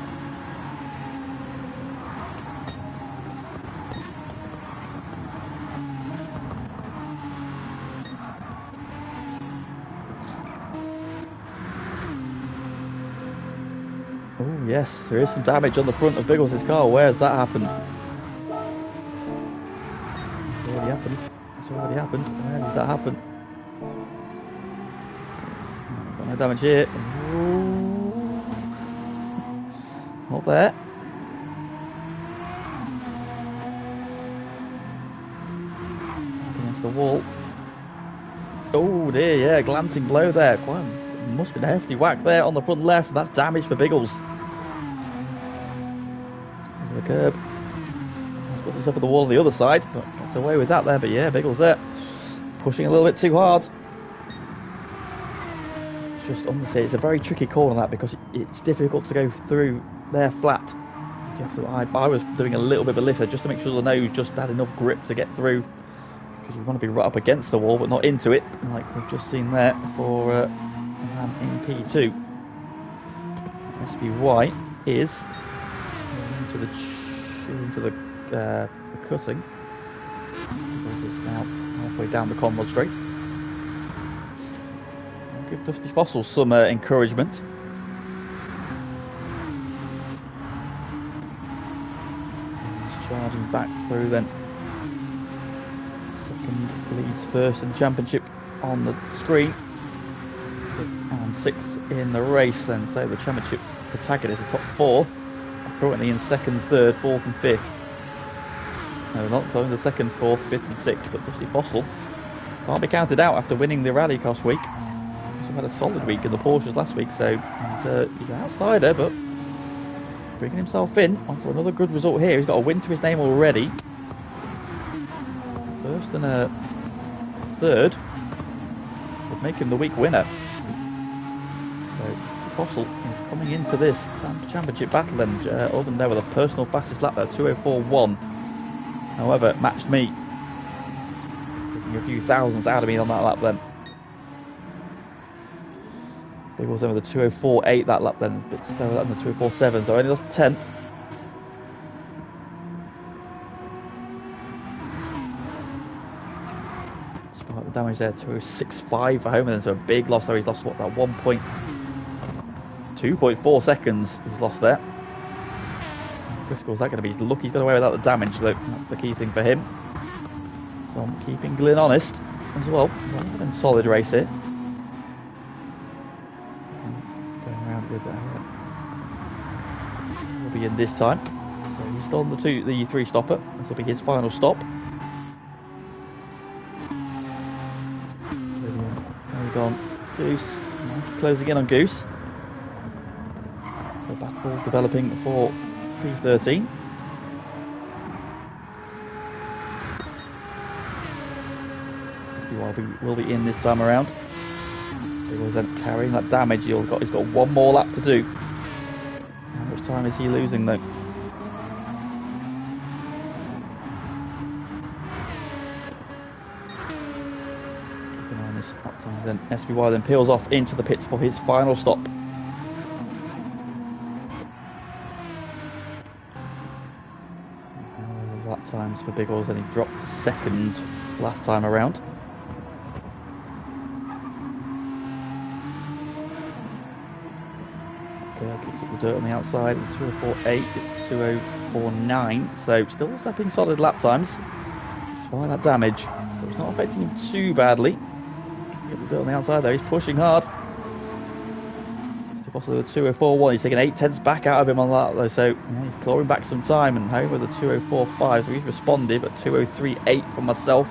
yes, there is some damage on the front of Biggles' car. Where's that happened? It's already happened. It's already happened. Where did that happen? Got no damage here. Ooh. Not there. Against the wall. Oh dear, yeah, glancing blow there. Quite, must have been a hefty whack there on the front left. That's damage for Biggles. Over the curb. He's got himself at the wall on the other side, but gets away with that there. But yeah, Biggles there. Pushing a little bit too hard. It's just, honestly, it's a very tricky corner that, because it's difficult to go through there flat. You have to, I was doing a little bit of a lift there just to make sure the nose just had enough grip to get through. Because you want to be right up against the wall but not into it, like we've just seen there for in P2. SBY is into the cutting. Because it's now halfway down the Conrod straight. I'll give Dusty Fossil some encouragement. He's charging back through then. Second leads first in the championship on the screen. 5th and 6th in the race then. So the championship protagonists, the top 4, are currently in 2nd, 3rd, 4th and 5th. No, not so in the 2nd, 4th, 5th and 6th, but Dusty Fossil can't be counted out after winning the Rallycross week. He's had a solid week in the Porsches last week, so he's an outsider, but bringing himself in on for another good result here. He's got a win to his name already. First and a 3rd would make him the week winner. So Fossil is coming into this championship battle and other than there with a personal fastest lap there, 2:04.1. However, matched me. Taking a few thousandths out of me on that lap then. Big was over the 2:04.8 that lap then, a bit slower than the 2:04.7, so only lost a 10th. Despite the damage there, 2:06.5 for Homer then, so a big loss there. He's lost what, that 2.4 seconds he's lost there. Critical is that going to be? He's lucky he's got away without the damage, though. That's the key thing for him. So I'm keeping Glyn honest as well. And solid race here. Going around with will be in this time. So he's done the 3 stopper. This will be his final stop. There we go on Goose. Closing in on Goose. So battle developing for P13. SBY will be in this time around. He was carrying that damage. He's got one more lap to do. How much time is he losing though? Keeping an eye on his lap times then. SBY then peels off into the pits for his final stop. Times for Biggles, and he dropped to 2nd last time around. Kicks up the dirt on the outside, 2:04.8, it's 2:04.9, so still stepping solid lap times despite that damage, so it's not affecting him too badly. Get the dirt on the outside there, he's pushing hard. Possibly the 2:04.1, he's taking 8 tenths back out of him on that though, so yeah, he's clawing back some time, and Homer the 2:04.5, so he's responded, but 2:03.8 from myself,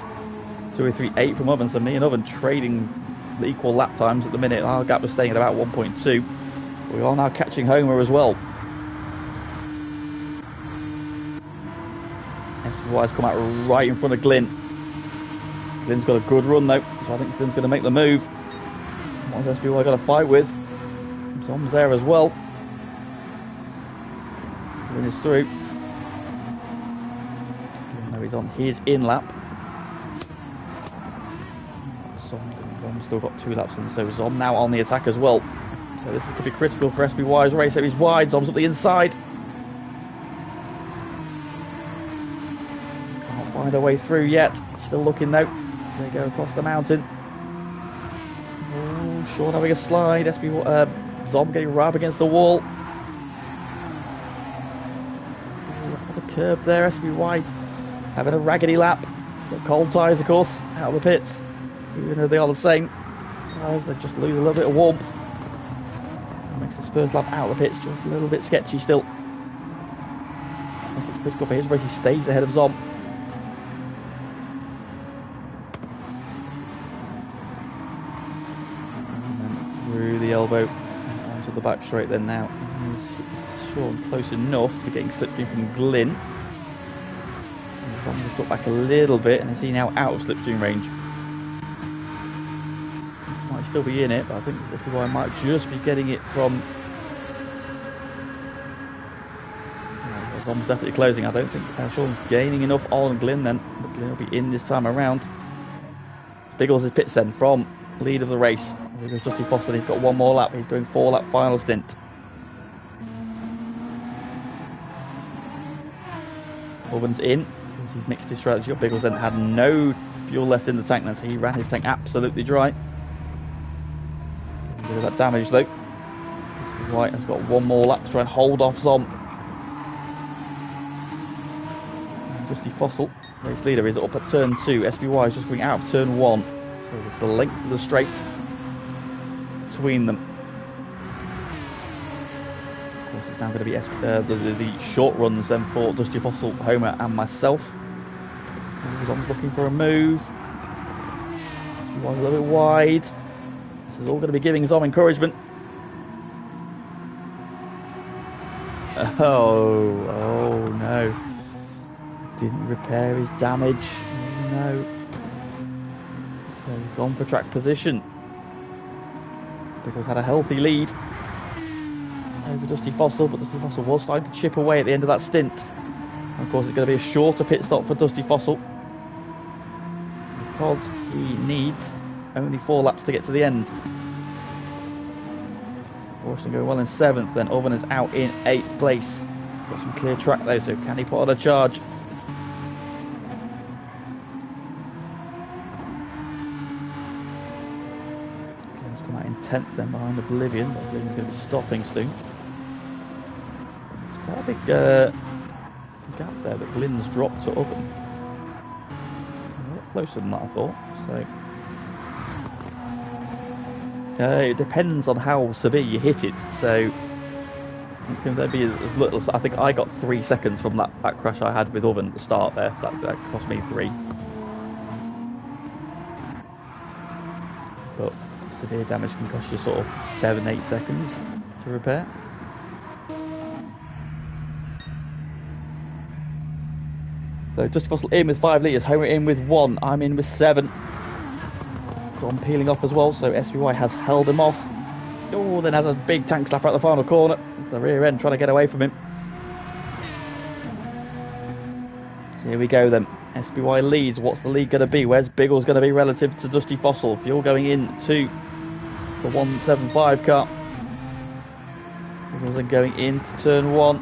2:03.8 from Oven, so me and Oven trading the equal lap times at the minute. Our gap was staying at about 1.2. We are now catching Homer as well. SBY's come out right in front of Glyn. Glyn's got a good run though, so I think Glyn's going to make the move. What's SBY got to fight with? Tom's there as well. Glyn is through. Even though he's on his in lap. Zom's still got 2 laps in, so Zom now on the attack as well. So this could be critical for SBY's race. So he's wide, Zom's up the inside. Can't find a way through yet. Still looking though. They go across the mountain. Oh, Sean having a slide. Zom getting right up against the wall. curb there. SBY's having a raggedy lap. He's got cold tyres, of course, out of the pits. Even though they are the same tyres, they just lose a little bit of warmth. Makes his first lap out of the pits just a little bit sketchy still. I think it's critical for his race. He stays ahead of Zom. And then through the elbow and onto the back straight then now. He's Sean close enough for getting slipstream from Glyn. Zom just dropped back a little bit, and is he now out of slipstream range? Might still be in it, but I think this is why I might just be getting it from. Zom's definitely closing. I don't think Sean's gaining enough on Glyn then, but Glyn will be in this time around. Biggles' pits then from lead of the race. Here goes Dusty Foster. He's got one more lap. He's going 4-lap final stint. Owen's in. He's mixed his strategy up. Biggles then had no fuel left in the tank then, so he ran his tank absolutely dry. A bit of that damage though. White has got one more lap to try and hold off Zom. And Dusty Fossil, race leader, is up at turn 2. SBY is just going out of turn 1. So it's the length of the straight between them. Of course, it's now going to be the short runs then for Dusty Fossil, Homer, and myself. Zom's looking for a move. SBY's a little bit wide. This is all going to be giving Zom encouragement. Oh no. Didn't repair his damage. No. So he's gone for track position. Biggles had a healthy lead over Dusty Fossil, but Dusty Fossil was starting to chip away at the end of that stint. And of course it's going to be a shorter pit stop for Dusty Fossil, because he needs only 4 laps to get to the end. Washington going well in 7th, then Owen is out in 8th place. He's got some clear track though, so can he put on a charge? Glenn's come out in 10th then behind Oblivion, but Oblivion's going to be stopping soon. It's quite a big gap there that Glenn's dropped to Owen. A lot closer than that I thought, so. It depends on how severe you hit it, so can there be as little as, I think I got 3 seconds from that crash I had with Oven at the start there, so that cost me 3. But severe damage can cost you sort of 7-8 seconds to repair. So Dusty Fossil in with 5 litres, Homer in with 1, I'm in with 7. I'm peeling off as well, so SBY has held him off. Oh, then has a big tank slap out the final corner. It's the rear end trying to get away from him. So here we go then. SBY leads. What's the lead going to be? Where's Biggles going to be relative to Dusty Fossil? Fuel going into the 175 car. Biggles then going into turn 1.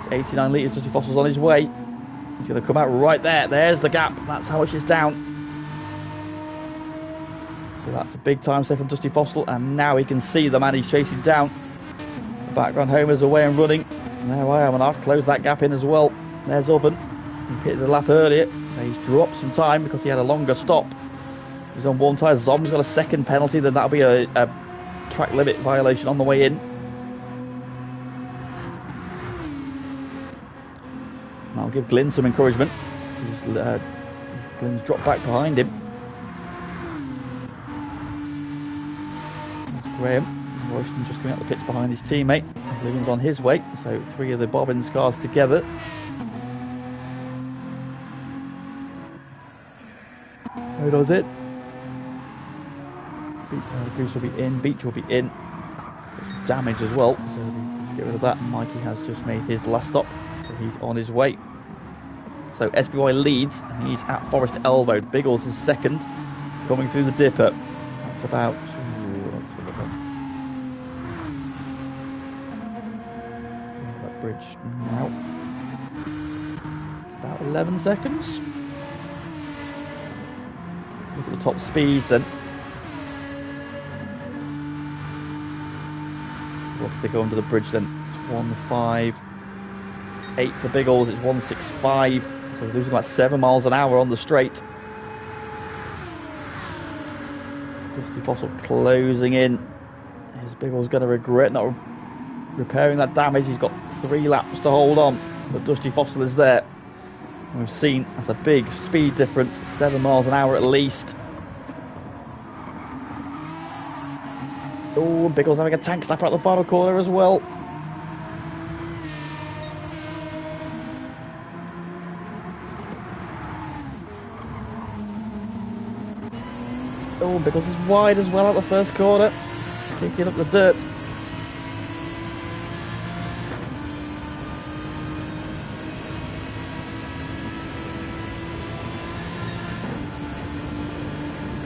It's 89 litres. Dusty Fossil's on his way. He's going to come out right there. There's the gap. That's how much it's down. So that's a big time save from Dusty Fossil, and now he can see the man he's chasing down. The background Homer's away and running. And there I am, and I've closed that gap in as well. There's Oven. He pitted the lap earlier, so he's dropped some time because he had a longer stop. He's on 1 tyre. Zom's got a second penalty, then that'll be a track limit violation on the way in. And I'll give Glyn some encouragement. Glyn's dropped back behind him. Graham, Royston just coming out the pits behind his teammate. Living's on his way, so 3 of the Bobbins cars together. Who does it? Goose will be in, Beach will be in. There's damage as well, so let's get rid of that. Mikey has just made his last stop, so he's on his way. So SBY leads, and he's at Forest Elbow. Biggles is second, coming through the dipper. That's about... bridge now. It's about 11 seconds. Look at the top speeds then. Once they go under the bridge then, it's 1.5. 168 for Biggles. It's 165. So he's losing about 7 miles an hour on the straight. Dusty Fossil closing in. Is Biggles going to regret not repairing that damage? He's got 3 laps to hold on, but Dusty Fossil is there. And we've seen that's a big speed difference, 7 miles an hour at least. Oh, Biggles having a tank snap out the final corner as well. Oh, Biggles is wide as well at the first corner, kicking up the dirt.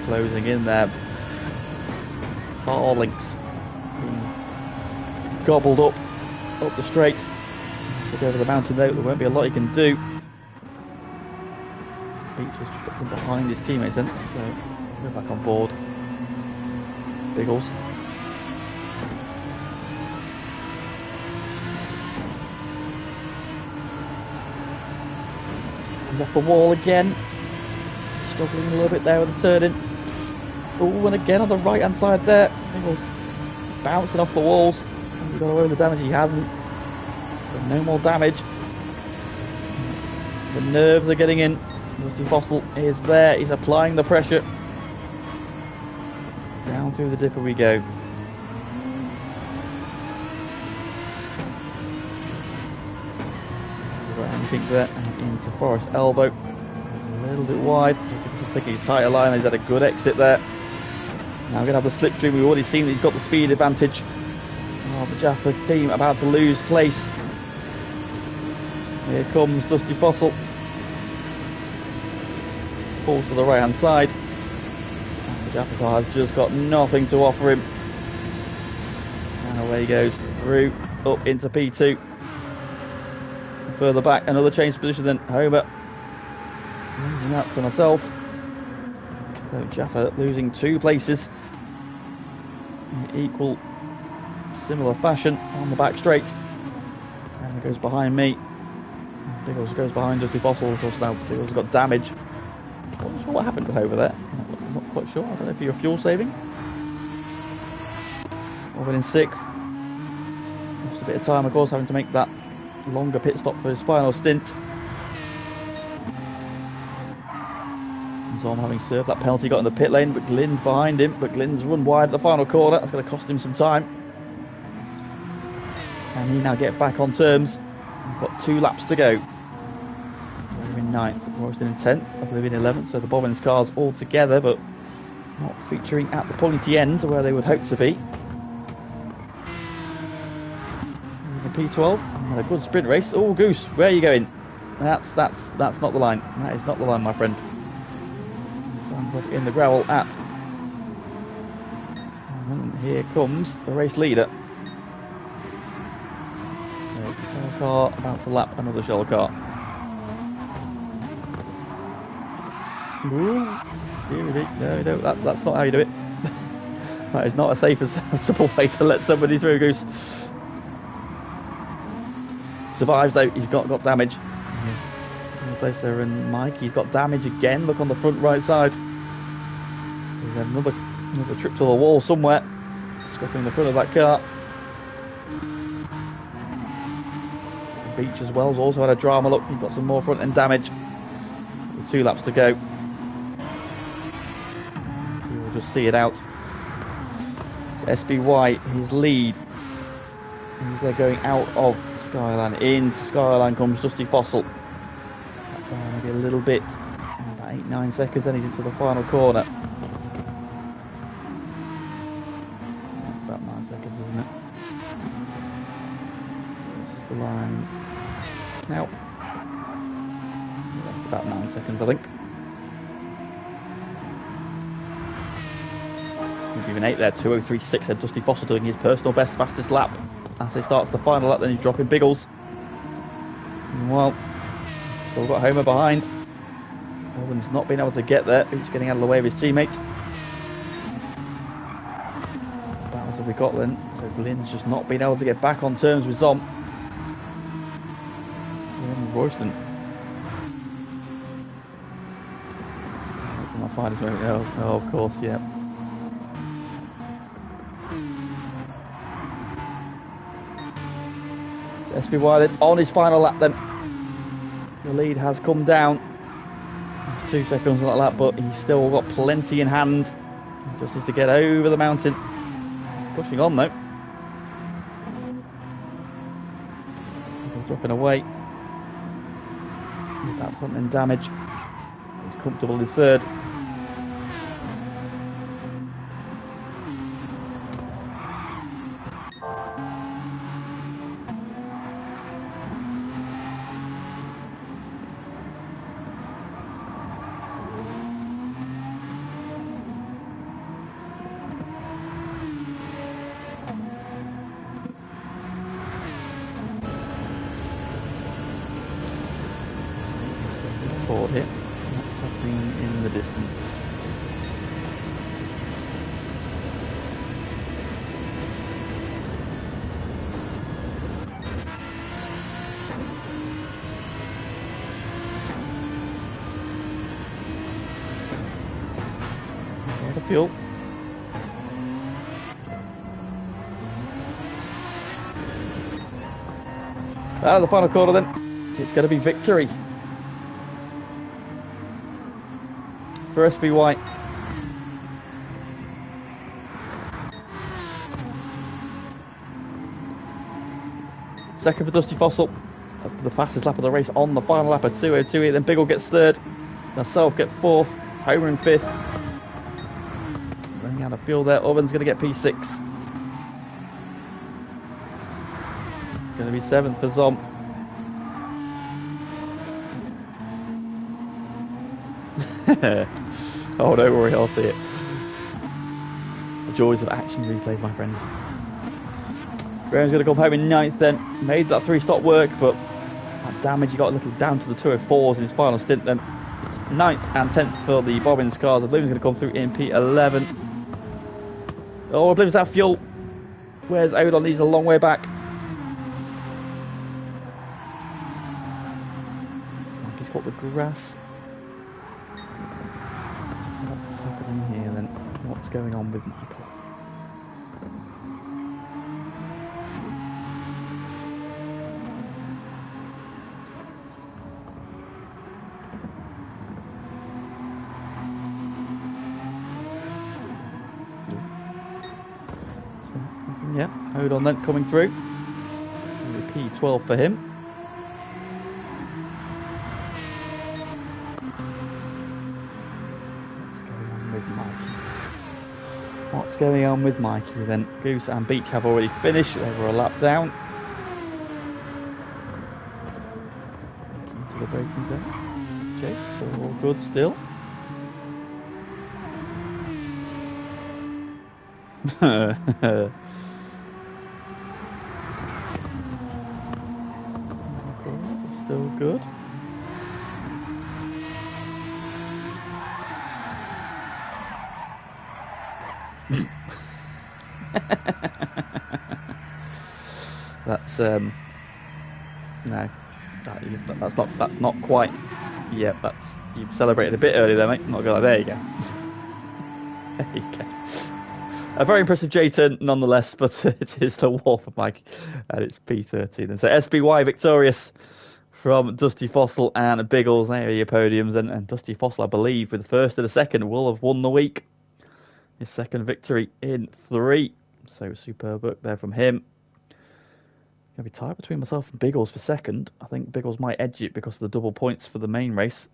Closing in there. Car links being gobbled up the straight. Look over the mountain though, there won't be a lot he can do. Beach is just dropping behind his teammates then, so go back on board. Biggles. He's off the wall again. Struggling a little bit there with the turning. Oh, and again on the right hand side there. Biggles bouncing off the walls. Has he got away with the damage? He hasn't. So no more damage. The nerves are getting in. Dusty Fossil is there. He's applying the pressure. Down through the dipper we go. Anything there into Forest Elbow. A little bit wide. Just taking a tighter line. He's had a good exit there. Now we're going to have the slipstream. We've already seen that he's got the speed advantage. Oh, the Jaffa team about to lose place. Here comes Dusty Fossil. Falls to the right hand side. And the Jaffa car has just got nothing to offer him. And away he goes through, up into P2. Further back, another change of position then Homer. Losing out to myself. So Jaffa losing 2 places in equal, similar fashion on the back straight. And it goes behind me. Biggles goes behind Dusty Fossil. Of course now Biggles has got damage. I'm not sure what happened with over there. I'm not quite sure. I don't know if you're fuel saving. Over in 6th. Lost a bit of time, of course, having to make that longer pit stop for his final stint. Zom having served that penalty, got in the pit lane, but Glyn's behind him. But Glyn's run wide at the final corner. That's going to cost him some time. Can he now get back on terms? We've got 2 laps to go. We're in 9th, Royston in 10th, I believe in 11th. So the Bobbins cars all together, but not featuring at the pointy end where they would hope to be. The P12 had a good sprint race. Oh, Goose, where are you going? That's not the line. That is not the line, my friend. Stands up in the gravel at. And here comes the race leader. So shell car about to lap another shell car. Ooh, no, that's not how you do it. That is not a safe and sensible way to let somebody through, Goose. Survives though, he's got damage. Placer and Mike, he's got damage again. Look on the front right side. There's another trip to the wall somewhere. Scuffing the front of that car. Beach as well has also had a drama. Look, he's got some more front end damage. With 2 laps to go. So we'll just see it out. It's SBY, his lead. He's there going out of Skyline. Into Skyline comes Dusty Fossil. Maybe a little bit. About 8-9 seconds, then he's into the final corner. That's about 9 seconds, isn't it? This is the line. Now. That's about 9 seconds, I think. Maybe even 8 there. 2:03.6 then Dusty Fossil doing his personal best, fastest lap. As he starts the final lap, then he's dropping Biggles. Well, still got Homer behind. Owen's not been able to get there. He's getting out of the way of his teammate. What battles have we got then? So Glyn's just not been able to get back on terms with Zom. Royston. My finest moment. Oh, of course, yeah. So SPY then on his final lap then. The lead has come down. 2 seconds like that, but he's still got plenty in hand. He just needs to get over the mountain. Pushing on though. Dropping away. With that front end damage. He's comfortable in third. Here. What's happening in the distance? A lot of fuel. Out of the final quarter then. It's going to be victory for SPY. Second for Dusty Fossil. Up to the fastest lap of the race on the final lap of 2:02. Then Biggle gets third. Myself get fourth. Homer in fifth. Running out of fuel there. Owen's going to get P6. It's going to be seventh for Zom. Oh, don't worry, I'll see it. The joys of action replays, my friend. Graham's going to come home in ninth then. Made that 3-stop work, but that damage he got looking down to the 204s in his final stint then. It's 9th and 10th for the Bobbins cars. Oblivion's going to come through in P11. Oh, Oblivion's out of fuel. Where's Odon? He's a long way back. He's got the grass. What's happening here then? What's going on with Michael? Yeah, hold on then, coming through. P12 for him. What's going on with Mikey then? Goose and Beach have already finished. They were a lap down. Into the braking zone. Chase, all good still. Still good. That's no, that's not quite. Yeah, that's you've celebrated a bit early there, mate. Not gonna. There you go. There you go. A very impressive J-turn nonetheless, but it is the wall for Mike, and it's P13. And so SPY victorious from Dusty Fossil and Biggles. There are your podiums, and Dusty Fossil, I believe, with the first and the second, will have won the week. His second victory in 3. So superb work there from him. Going to be tied between myself and Biggles for second. I think Biggles might edge it because of the double points for the main race.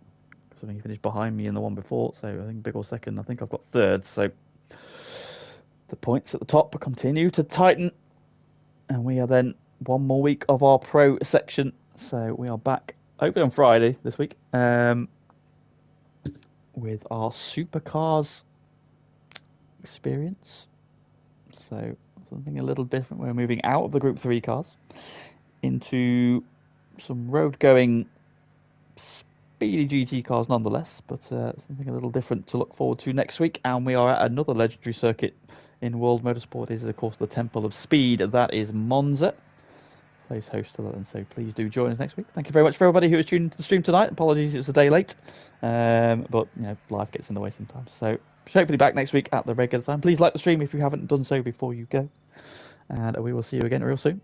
Because I think he finished behind me in the one before. So I think Biggles second. I think I've got third. So the points at the top continue to tighten. And we are then one more week of our pro section. So we are back hopefully on Friday this week with our Supercars experience. So something a little different. We're moving out of the Group 3 cars into some road going speedy GT cars nonetheless, but something a little different to look forward to next week. And we are at another legendary circuit in World Motorsport. It is of course the Temple of Speed. That is Monza. plays host to that, and so please do join us next week. Thank you very much for everybody who was tuned to the stream tonight. Apologies, it's a day late, but life gets in the way sometimes. So hopefully back next week at the regular time. Please like the stream if you haven't done so before you go, and we will see you again real soon.